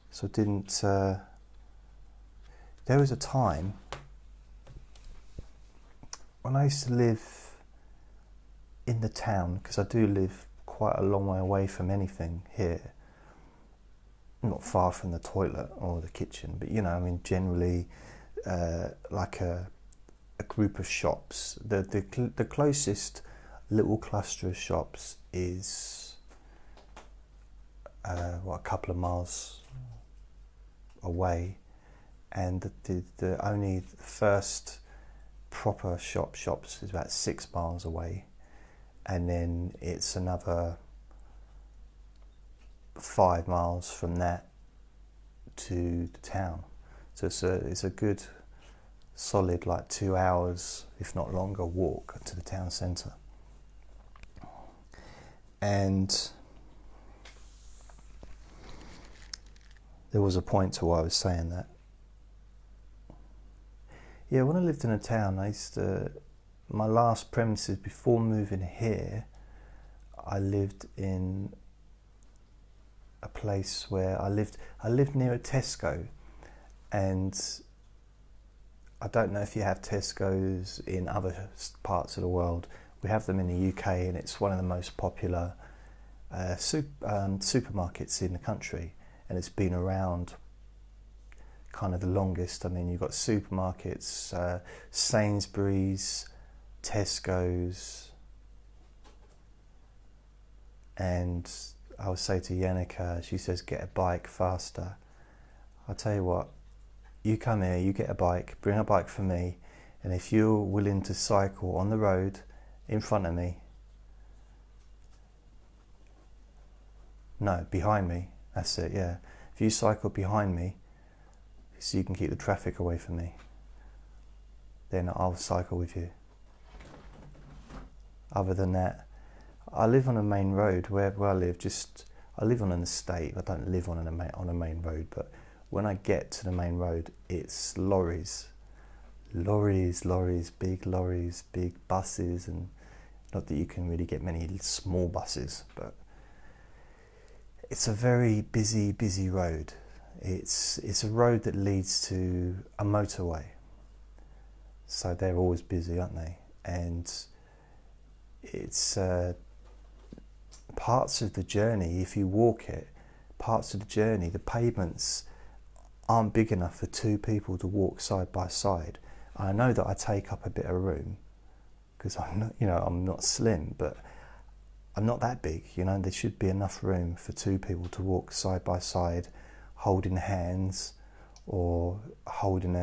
So I didn't, there was a time when I used to live in the town, because I do live quite a long way away from anything here. Not far from the toilet or the kitchen, but you know, I mean, generally like a group of shops. The closest little cluster of shops is a couple of miles away, and the only first proper shops is about 6 miles away, and then it's another 5 miles from that to the town. So it's a good solid like 2 hours, if not longer, walk to the town centre. And there was a point to why I was saying that. Yeah, when I lived in a town, my last premises before moving here, I lived in a place where I lived near a Tesco, and I don't know if you have Tesco's in other parts of the world. We have them in the UK, and it's one of the most popular supermarkets in the country, and it's been around kind of the longest. I mean, you've got supermarkets, Sainsbury's, Tesco's, and I would say to Yannicka, she says, get a bike faster. I'll tell you what, you come here, you get a bike, bring a bike for me, and if you're willing to cycle on the road in front of me, no, behind me, that's it, yeah. If you cycle behind me, so you can keep the traffic away from me, then I'll cycle with you. Other than that, I live on a main road where I live. I live on an estate. I don't live on a main road, but when I get to the main road, it's lorries, big buses, and not that you can really get many small buses, but it's a very busy road. It's a road that leads to a motorway, so they're always busy, aren't they? And it's parts of the journey, if you walk it, parts of the journey, the pavements aren't big enough for two people to walk side by side. I know that I take up a bit of room because I'm not slim, but I'm not that big, there should be enough room for two people to walk side by side, holding hands, or holding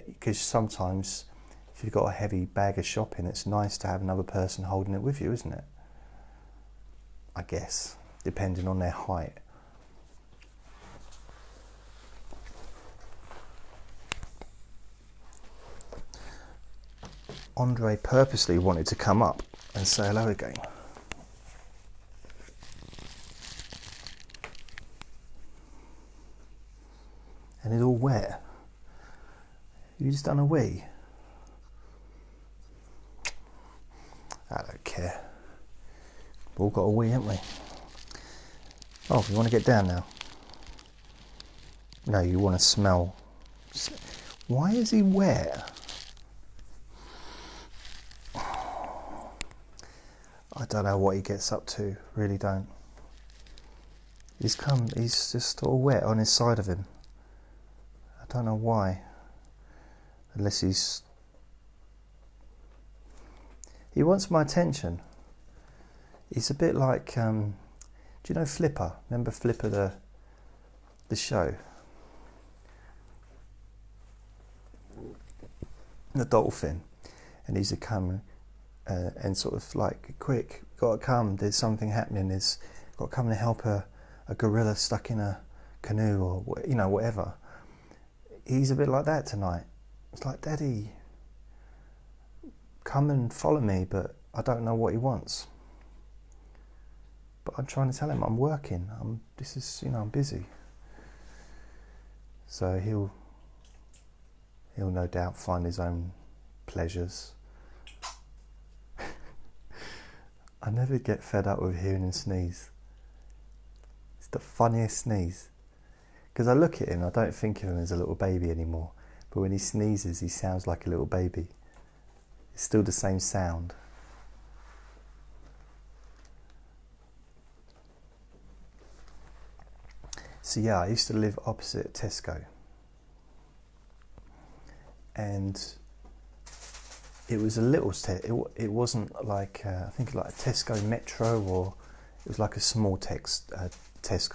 because sometimes if you've got a heavy bag of shopping, it's nice to have another person holding it with you, isn't it? I guess, depending on their height. Andre purposely wanted to come up and say hello again. And it's all wet. You just done a wee? I don't care. We've all got a wee, haven't we? Oh, you want to get down now? No, you want to smell. Why is he wet? I don't know what he gets up to, really don't. He's just all wet on his side of him. don't know why. Unless he wants my attention. He's a bit like, do you know Flipper? Remember Flipper, the show? The dolphin. And he's a come and sort of like, quick, got to come, there's something happening, there's got to come and help a gorilla stuck in a canoe, or, you know, whatever. He's a bit like that tonight. It's like, Daddy, come and follow me, but I don't know what he wants. But I'm trying to tell him I'm working. I'm busy. So he'll no doubt find his own pleasures. I never get fed up with hearing him sneeze. It's the funniest sneeze. Because I look at him, I don't think of him as a little baby anymore. But when he sneezes, he sounds like a little baby. It's still the same sound. So yeah, I used to live opposite Tesco. And it was a little, it wasn't like, I think like a Tesco Metro, or it was like a small Tesco.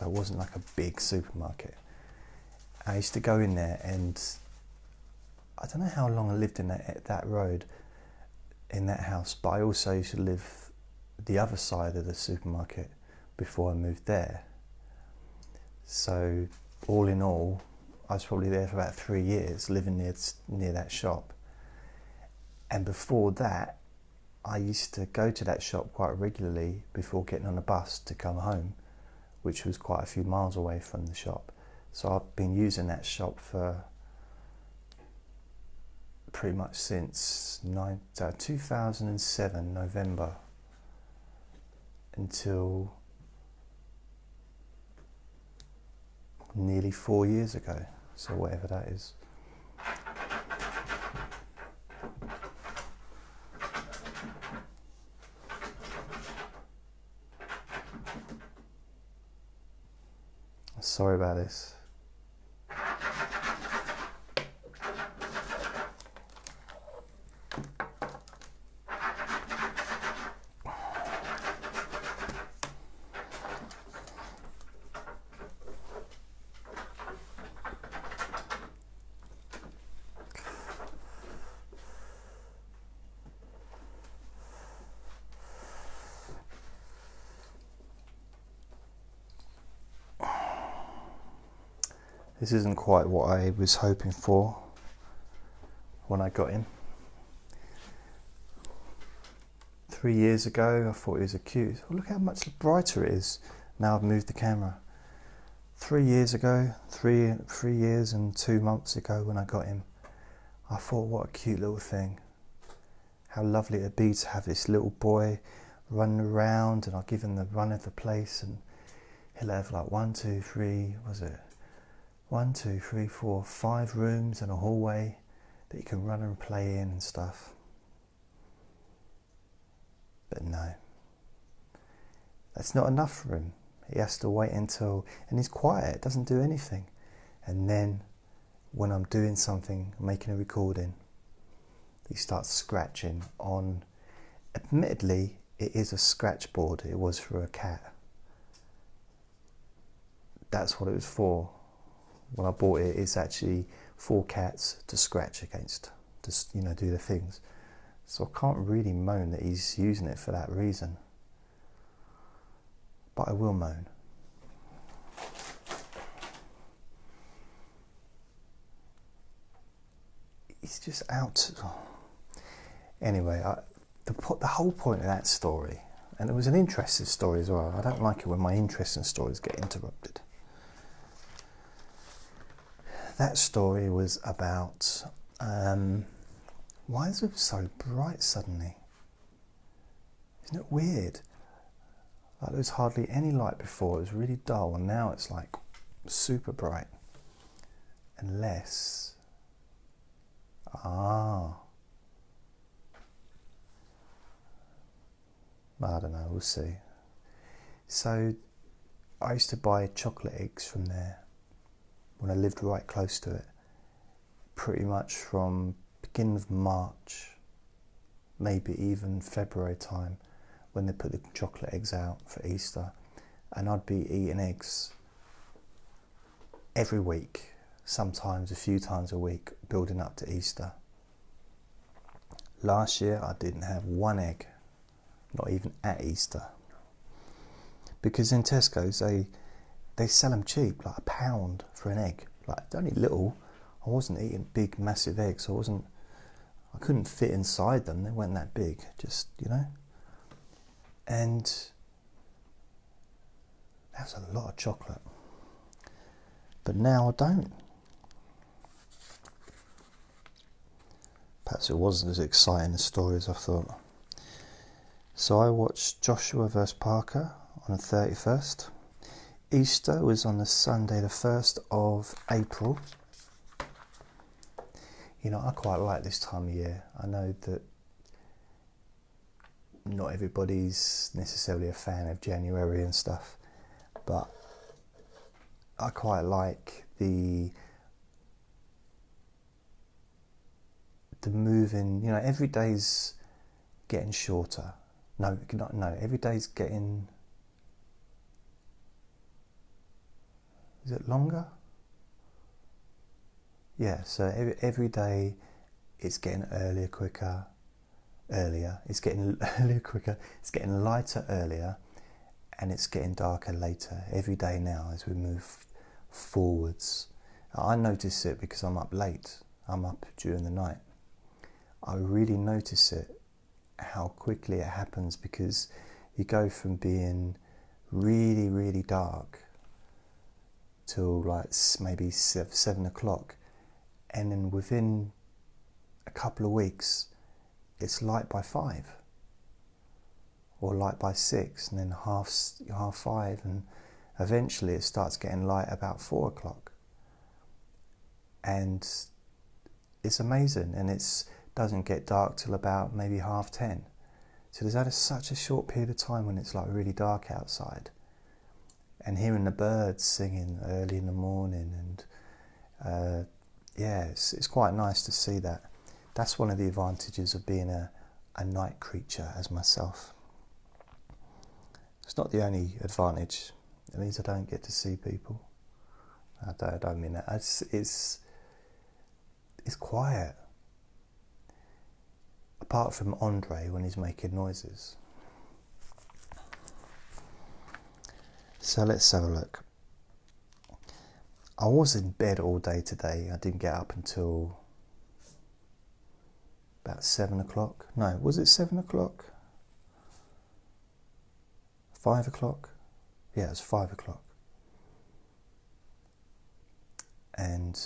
It wasn't like a big supermarket. I used to go in there, and I don't know how long I lived in that road, in that house, but I also used to live the other side of the supermarket before I moved there. So all in all, I was probably there for about 3 years, living near that shop. And before that, I used to go to that shop quite regularly before getting on a bus to come home, which was quite a few miles away from the shop. So I've been using that shop for pretty much since 2007, November, until nearly 4 years ago. So whatever that is. Sorry about this. This isn't quite what I was hoping for when I got him. 3 years ago, I thought he was a cute. Oh, look how much brighter it is now I've moved the camera. 3 years ago, 3 years and 2 months ago when I got him, I thought, what a cute little thing. How lovely it'd be to have this little boy running around, and I'll give him the run of the place, and he'll have like 1, 2, 3, was it? 1, 2, 3, 4, 5 rooms and a hallway that you can run and play in and stuff. But no, that's not enough for him. He has to wait until, and he's quiet, doesn't do anything. And then when I'm doing something, making a recording, he starts scratching on, admittedly, it is a scratch board. It was for a cat. That's what it was for. When I bought it, it's actually for cats to scratch against, to, you know, do the things. So I can't really moan that he's using it for that reason. But I will moan. He's just out. Anyway, the whole point of that story, and it was an interesting story as well. I don't like it when my interesting stories get interrupted. That story was about, why is it so bright suddenly? Isn't it weird? Like there was hardly any light before, it was really dull, and now it's like super bright. Unless, I don't know, we'll see. So I used to buy chocolate eggs from there when I lived right close to it, pretty much from beginning of March, maybe even February time, when they put the chocolate eggs out for Easter, and I'd be eating eggs every week, sometimes a few times a week, building up to Easter. Last year I didn't have one egg, not even at Easter, because in Tesco's they sell them cheap, like £1 for an egg, like only little. I wasn't eating big massive eggs, I couldn't fit inside them, they weren't that big, just, you know. And that was a lot of chocolate. But now I don't. Perhaps it wasn't as exciting a story as I thought. So I watched Joshua vs Parker on the 31st. Easter was on the Sunday the 1st of April. You know, I quite like this time of year. I know that not everybody's necessarily a fan of January and stuff, but I quite like the moving, you know, every day's getting shorter. No, every day's getting, is it longer? Yeah, so every day it's getting earlier, it's getting earlier, quicker, it's getting lighter earlier, and it's getting darker later. Every day now as we move forwards. I notice it because I'm up late, I'm up during the night. I really notice it, how quickly it happens, because you go from being really, really dark till like maybe 7 o'clock, and then within a couple of weeks it's light by 5 or light by 6, and then half 5, and eventually it starts getting light about 4 o'clock, and it's amazing. And it doesn't get dark till about maybe 10:30. So there's such a short period of time when it's like really dark outside, and hearing the birds singing early in the morning, and yeah, it's quite nice to see that. That's one of the advantages of being a night creature as myself. It's not the only advantage. It means I don't get to see people. I don't mean that. It's quiet. Apart from Andre when he's making noises. So let's have a look. I was in bed all day today. I didn't get up until about 7 o'clock. No, was it 7 o'clock? 5 o'clock? Yeah, it was 5 o'clock. And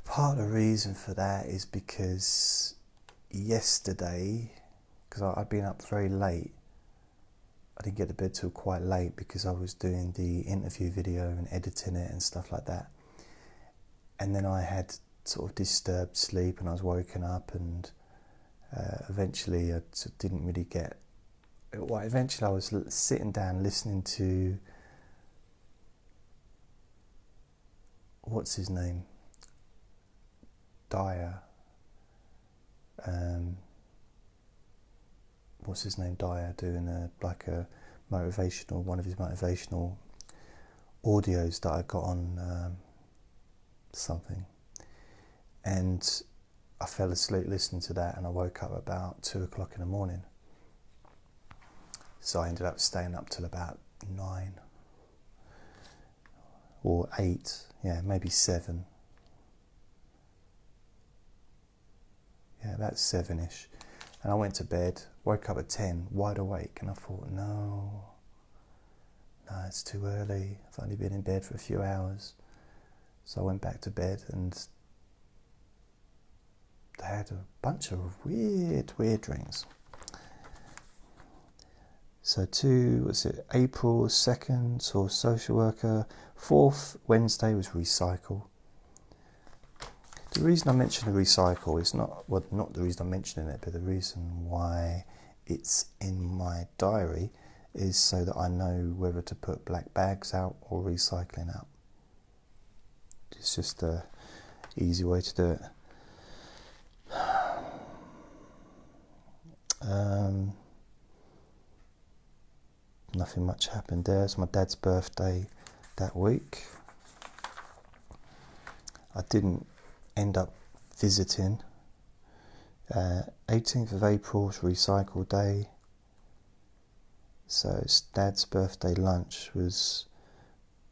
part of the reason for that is because yesterday, because I'd been up very late, I didn't get to bed till quite late because I was doing the interview video and editing it and stuff like that. And then I had sort of disturbed sleep, and I was woken up, and eventually I didn't really get... Well, eventually I was sitting down listening to... What's his name? Dyer. What's his name? Dyer, doing a motivational, one of his motivational audios that I got on something, and I fell asleep listening to that, and I woke up about 2 o'clock in the morning. So I ended up staying up till about 9 or 8, yeah, maybe 7. Yeah, about 7ish. And I went to bed, woke up at 10, wide awake, and I thought, no, it's too early. I've only been in bed for a few hours. So I went back to bed, and I had a bunch of weird dreams. So April 2nd, saw social worker. 4th Wednesday was recycle. The reason I mention the recycle is not the reason I'm mentioning it, but the reason why it's in my diary is so that I know whether to put black bags out or recycling out. It's just a easy way to do it. Nothing much happened there. It's my dad's birthday that week. I didn't end up visiting. 18th of April is Recycle Day. So it's Dad's birthday lunch was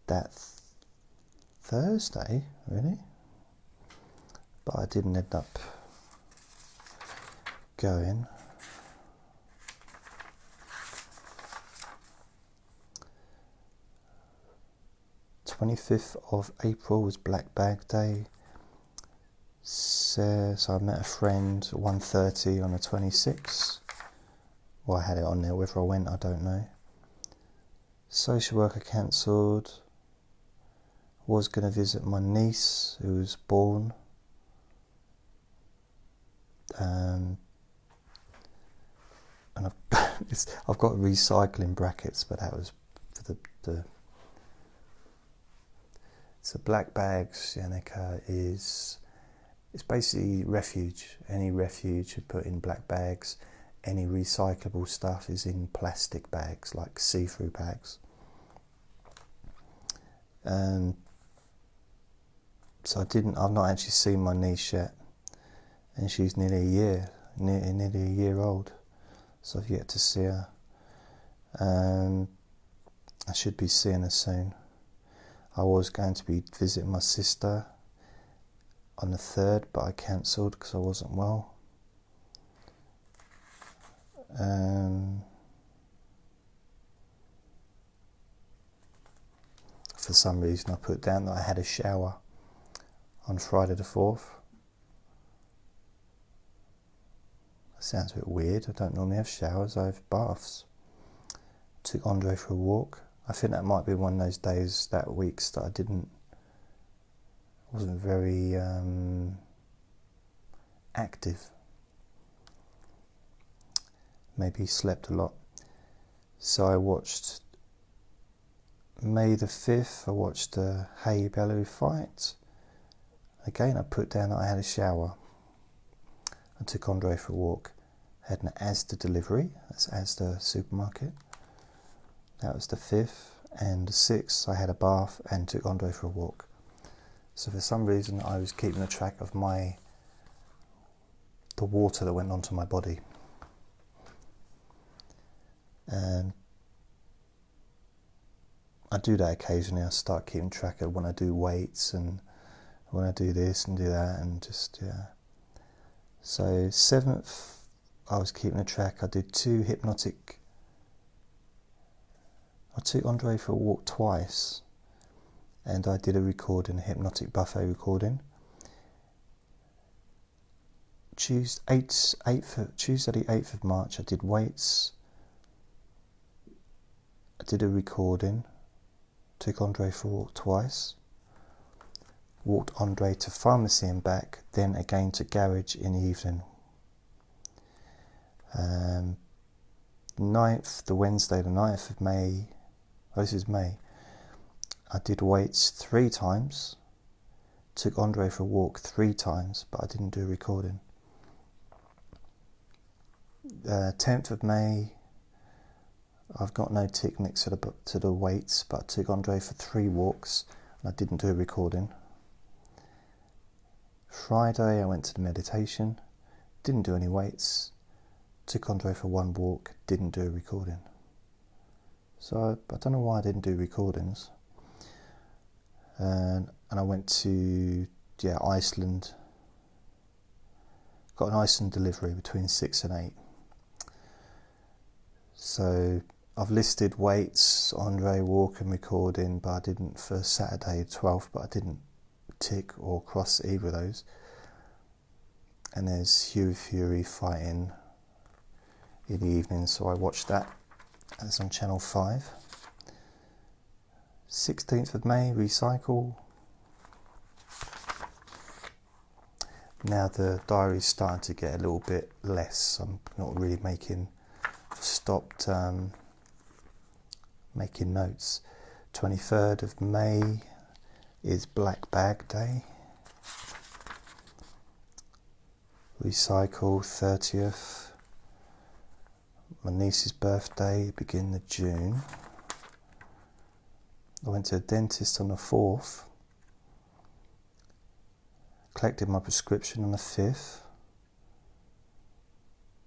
that Thursday, really? But I didn't end up going. 25th of April was Black Bag Day. So I met a friend at 1:30 on the 26th. Well, I had it on there. Whether I went, I don't know. Social worker cancelled. Was going to visit my niece who was born. And I've got recycling brackets, but that was for the so Black Bags, Yannicka, it's basically refuge. Any refuge you put in black bags. Any recyclable stuff is in plastic bags, like see-through bags. So I've not actually seen my niece yet, and she's nearly a year old, so I've yet to see her. I should be seeing her soon. I was going to be visiting my sister on the 3rd, but I cancelled because I wasn't well. For some reason I put down that I had a shower on Friday the 4th. That sounds a bit weird. I don't normally have showers, I have baths. Took Andre for a walk. I think that might be one of those days, that weeks, that I wasn't very active. Maybe slept a lot. So I watched May the 5th, I watched the Hey Bellew fight. Again, I put down that I had a shower. I took Andre for a walk. Had an Asda delivery, that's Asda supermarket. That was the 5th, and the 6th I had a bath and took Andre for a walk. So for some reason I was keeping a track of the water that went onto my body. And I do that occasionally. I start keeping track of when I do weights and when I do this and do that, and just, yeah. So 7th I was keeping a track. I did I took Andre for a walk twice, and I did a recording, a hypnotic buffet recording. Tuesday the 8th of March, I did weights. I did a recording, took Andre for a walk twice, walked Andre to pharmacy and back, then again to garage in the evening. 9th, the Wednesday, the 9th of May, this is May, I did weights 3 times, took Andre for a walk 3 times, but I didn't do a recording. 10th of May, I've got no tick next to the weights, but I took Andre for 3 walks, and I didn't do a recording. Friday, I went to the meditation, didn't do any weights, took Andre for 1 walk, didn't do a recording. So I don't know why I didn't do recordings. And I went to Iceland. Got an Iceland delivery between 6 and 8. So I've listed weights, Andre, walk and recording, but I didn't for Saturday 12th, but I didn't tick or cross either of those. And there's Huey Fury fighting in the evening, so I watched that. That's on Channel 5. 16th of May, Recycle. Now the diary's starting to get a little bit less. I'm not really stopped making notes. 23rd of May, is Black Bag Day. Recycle 30th. My niece's birthday, beginning of June. I went to a dentist on the 4th. Collected my prescription on the 5th.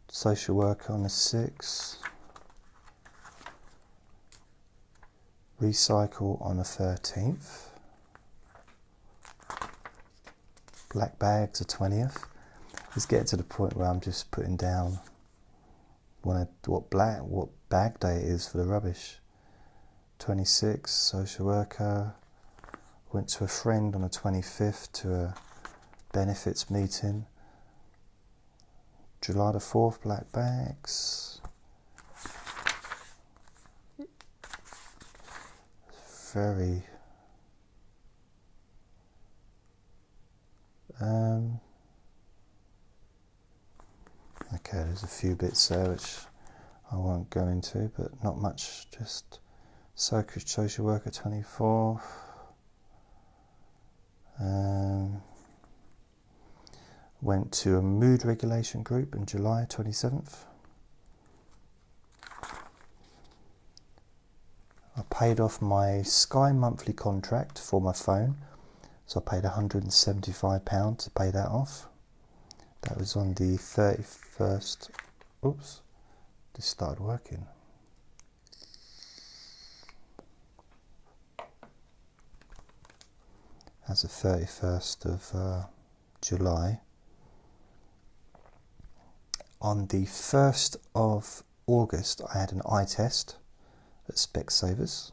Social worker on the 6th. Recycle on the 13th. Black bags the 20th. It's getting to the point where I'm just putting down what bag day it is for the rubbish. 26th, social worker. Went to a friend on the 25th to a benefits meeting. July the 4th, black bags. Very okay, there's a few bits there which I won't go into, but not much, just social worker 24th. Went to a mood regulation group in July 27th. I paid off my Sky monthly contract for my phone, so I paid £175 to pay that off. That was on the 31st. Oops, this started working. That's the 31st of July. On the 1st of August, I had an eye test at Specsavers.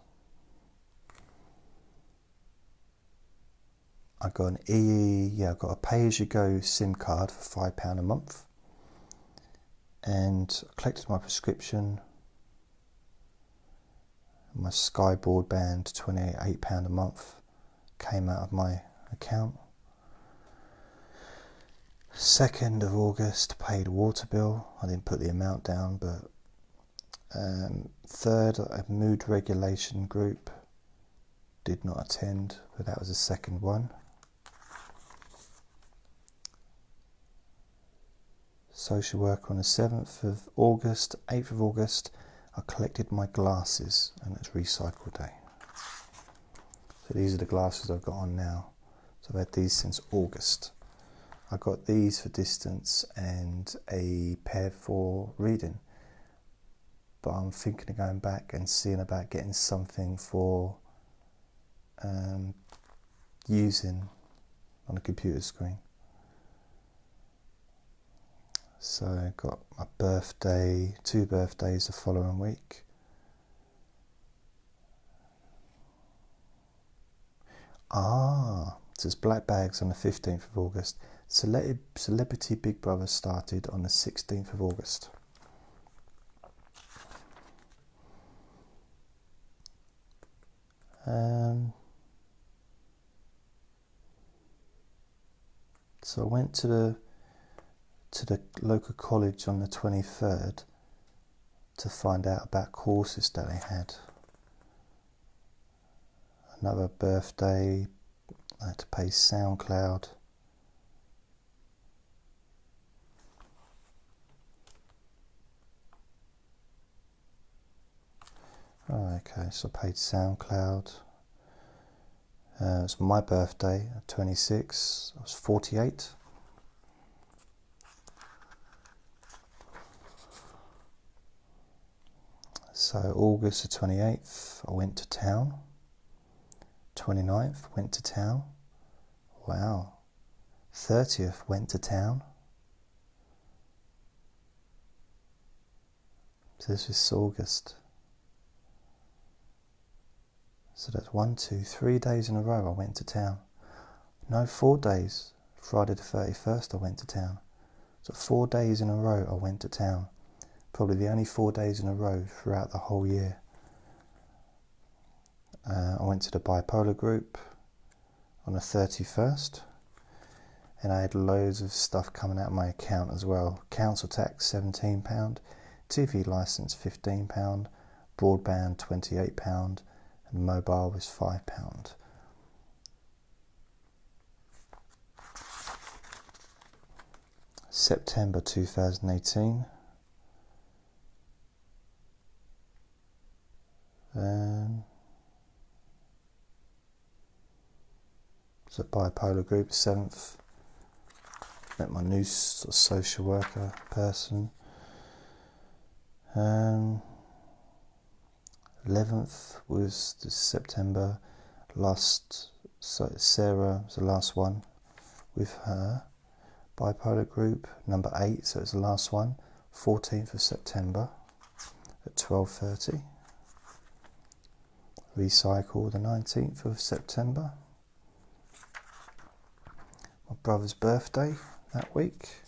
I got I got a pay-as-you-go SIM card for £5 a month, and I collected my prescription. My Sky broadband, £28 a month, came out of my account. 2nd of August, paid water bill. I didn't put the amount down, but 3rd, a mood regulation group. Did not attend, but that was the second one. Social worker on the 7th of August. 8th of August, I collected my glasses, and it's recycle day. So these are the glasses I've got on now. So I've had these since August. I got these for distance and a pair for reading. But I'm thinking of going back and seeing about getting something for using on a computer screen. So I got my birthday, 2 birthdays the following week. So it's Black Bags on the 15th of August. Celebrity Big Brother started on the 16th of August. So I went to the local college on the 23rd to find out about courses that they had. Another birthday, I had to pay SoundCloud. Okay, so I paid SoundCloud. It's my birthday, 26. I was 48. So August the 28th, I went to town. 29th, went to town. Wow. 30th, went to town. So this was August. So that's 3 days in a row I went to town. No, 4 days. Friday the 31st I went to town. So 4 days in a row I went to town. Probably the only 4 days in a row throughout the whole year. I went to the bipolar group on the 31st, and I had loads of stuff coming out of my account as well. Council tax £17, TV licence £15, broadband £28, and mobile was £5. September 2018. It's a bipolar group. 7th, met my new sort of social worker person. 11th was this September. Sarah was the last one with her bipolar group. Number 8, so it's the last one. 14th of September at 12:30. Recycle the 19th of September. My brother's birthday that week.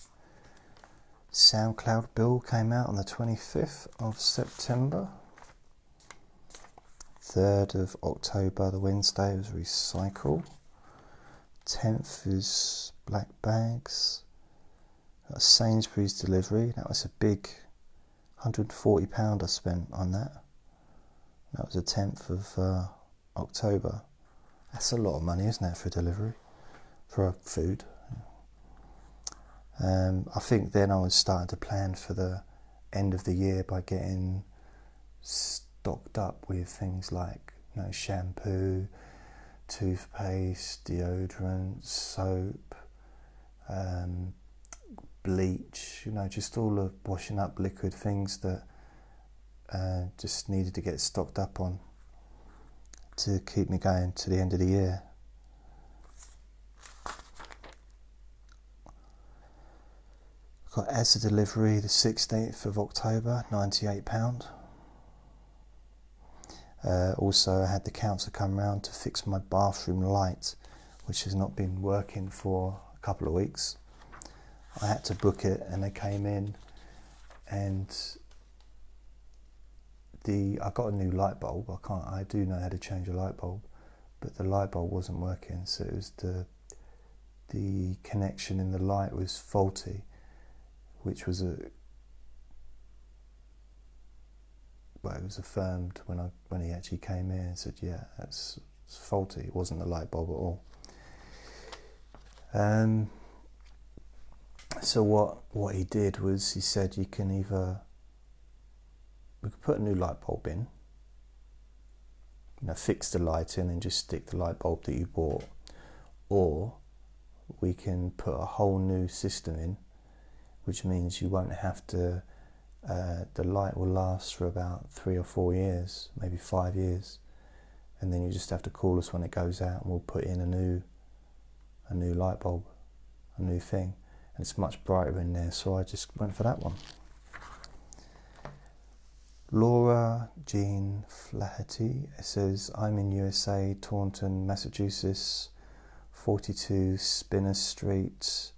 SoundCloud bill came out on the 25th of September. 3rd of October, the Wednesday, was Recycle. 10th is Black Bags. That was Sainsbury's delivery. That was a big £140 I spent on that. That was the 10th of October. That's a lot of money, isn't it, for a delivery, for food? I think then I was starting to plan for the end of the year by getting stocked up with things like, shampoo, toothpaste, deodorant, soap, bleach, just all the washing up liquid things that just needed to get stocked up on to keep me going to the end of the year. Got as a delivery the 16th of October, £98. Also, I had the council come round to fix my bathroom light, which has not been working for a couple of weeks. I had to book it, and they came in, and I got a new light bulb. I do know how to change a light bulb, but the light bulb wasn't working, so it was the connection in the light was faulty, which was it was affirmed when he actually came in and said, yeah, it's faulty. It wasn't the light bulb at all. So what he did was he said we could put a new light bulb in, fix the light in and just stick the light bulb that you bought, or we can put a whole new system in, which means you won't have to, the light will last for about 3 or 4 years, maybe 5 years, and then you just have to call us when it goes out and we'll put in a new light bulb, a new thing, and it's much brighter in there, so I just went for that one. Laura Jean Flaherty says, I'm in USA, Taunton, Massachusetts, 42 Spinner Street,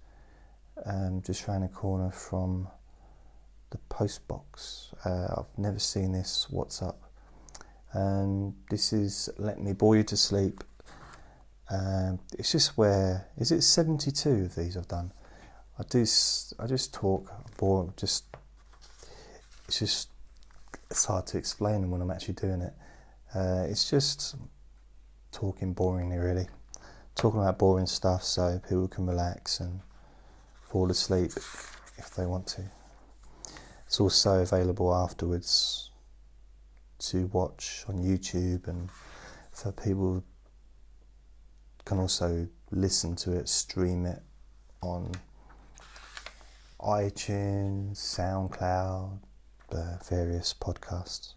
just round the corner from the post box. I've never seen this. What's up? This is Let Me Bore You to Sleep. It's just is it 72 of these I've done? I just talk, it's hard to explain them when I'm actually doing it. It's just talking boringly, really. Talking about boring stuff so people can relax and fall asleep if they want to. It's also available afterwards to watch on YouTube, and for people can also listen to it, stream it on iTunes, SoundCloud, various podcasts.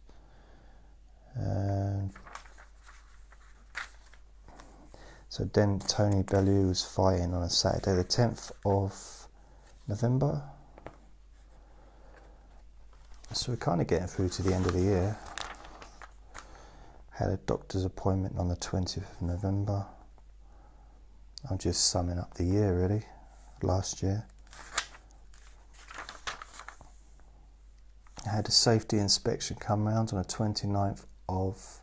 So then Tony Bellew was fighting on a Saturday, the 10th of November. So we're kind of getting through to the end of the year. Had a doctor's appointment on the 20th of November. I'm just summing up the year, really, last year. I had a safety inspection come round on the 29th of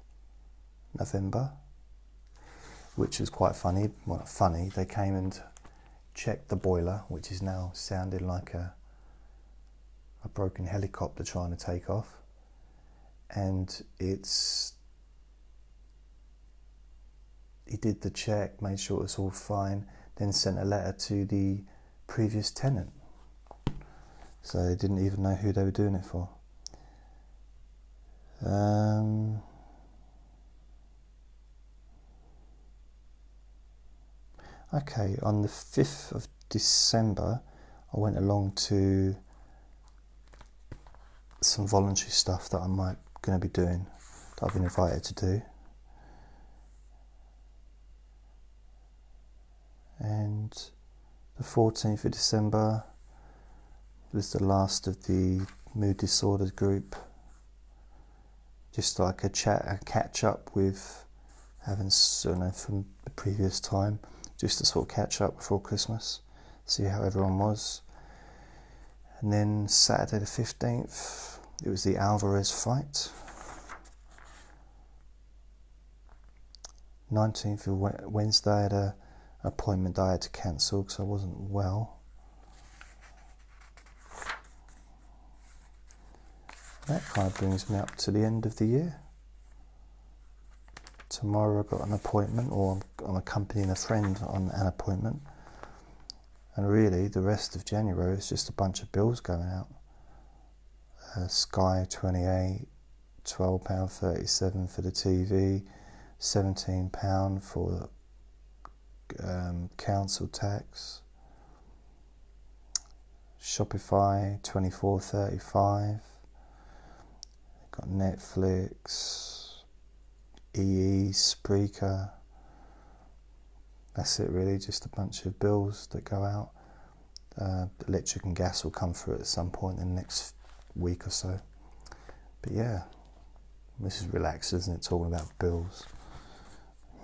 November, which was quite funny. Well, not funny, they came and checked the boiler, which is now sounding like a broken helicopter trying to take off, and he did the check, made sure it was all fine, then sent a letter to the previous tenant So they didn't even know who they were doing it for. Okay, on the 5th of December, I went along to some voluntary stuff that I'm going to be doing, that I've been invited to do. And the 14th of December was the last of the mood disorders group. Just like a catch up with having, from the previous time, just to sort of catch up before Christmas, see how everyone was. And then Saturday the 15th, it was the Alvarez fight. 19th of Wednesday, I had an appointment that I had to cancel because I wasn't well. That kind of brings me up to the end of the year. Tomorrow I've got an appointment, or I'm accompanying a friend on an appointment. And really, the rest of January is just a bunch of bills going out. Sky 28, £12.37 for the TV, £17 for council tax. Shopify 24.35. Got Netflix, EE, Spreaker. That's it really, just a bunch of bills that go out. Electric and gas will come through at some point in the next week or so. But yeah, this is relaxed, isn't it, talking about bills?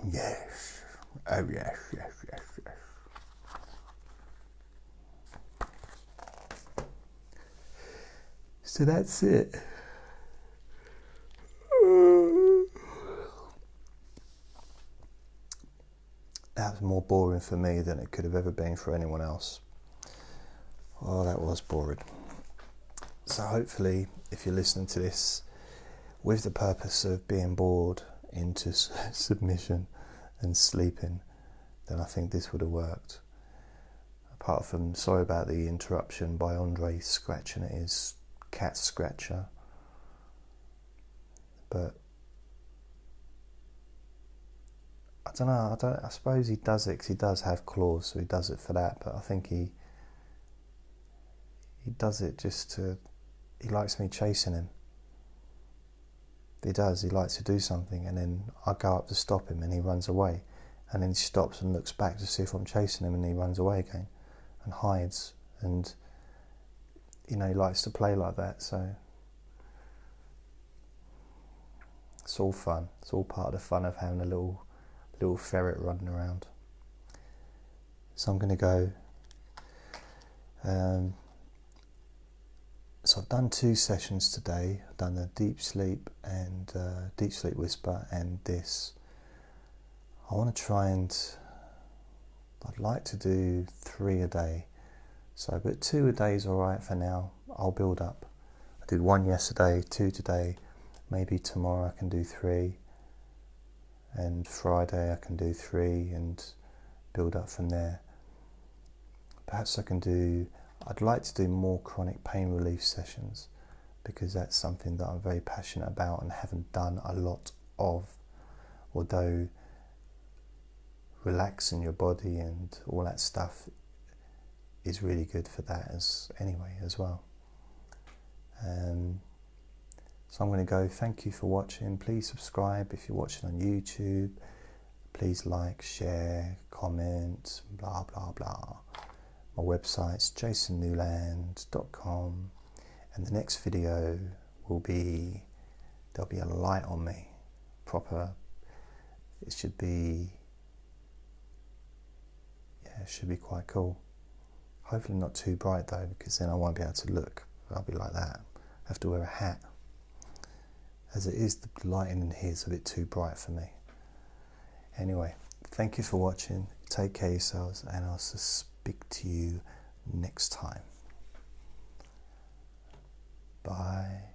Yes. Oh yes, yes, yes, yes. So that's it. That was more boring for me than it could have ever been for anyone else. Oh, that was boring. So hopefully, if you're listening to this with the purpose of being bored into submission and sleeping, then I think this would have worked. Apart from, sorry about the interruption by Andre scratching at his cat scratcher. But I don't know, I suppose he does it because he does have claws, so he does it for that, but I think he does it just to, he likes me chasing him. He does, he likes to do something, and then I go up to stop him and he runs away, and then he stops and looks back to see if I'm chasing him, and he runs away again and hides, and he likes to play like that, so it's all fun. It's all part of the fun of having a little ferret running around. So I'm going to go. So I've done 2 sessions today. I've done the deep sleep and deep sleep whisper and this. I want to try and, I'd like to do 3 a day. So, but 2 a day is alright for now. I'll build up. I did 1 yesterday, 2 today. Maybe tomorrow I can do 3. And Friday I can do 3 and build up from there. Perhaps I'd like to do more chronic pain relief sessions, because that's something that I'm very passionate about and haven't done a lot of, although relaxing your body and all that stuff is really good for that as well. So I'm going to go. Thank you for watching. Please subscribe if you're watching on YouTube. Please like, share, comment, blah blah blah. My website's jasonnewland.com, and the next video will be, there'll be a light on me, proper. It should be quite cool. Hopefully not too bright though, because then I won't be able to look. I'll be like that. I have to wear a hat. As it is, the lighting in here is a bit too bright for me. Anyway, thank you for watching. Take care of yourselves, and I'll speak to you next time. Bye.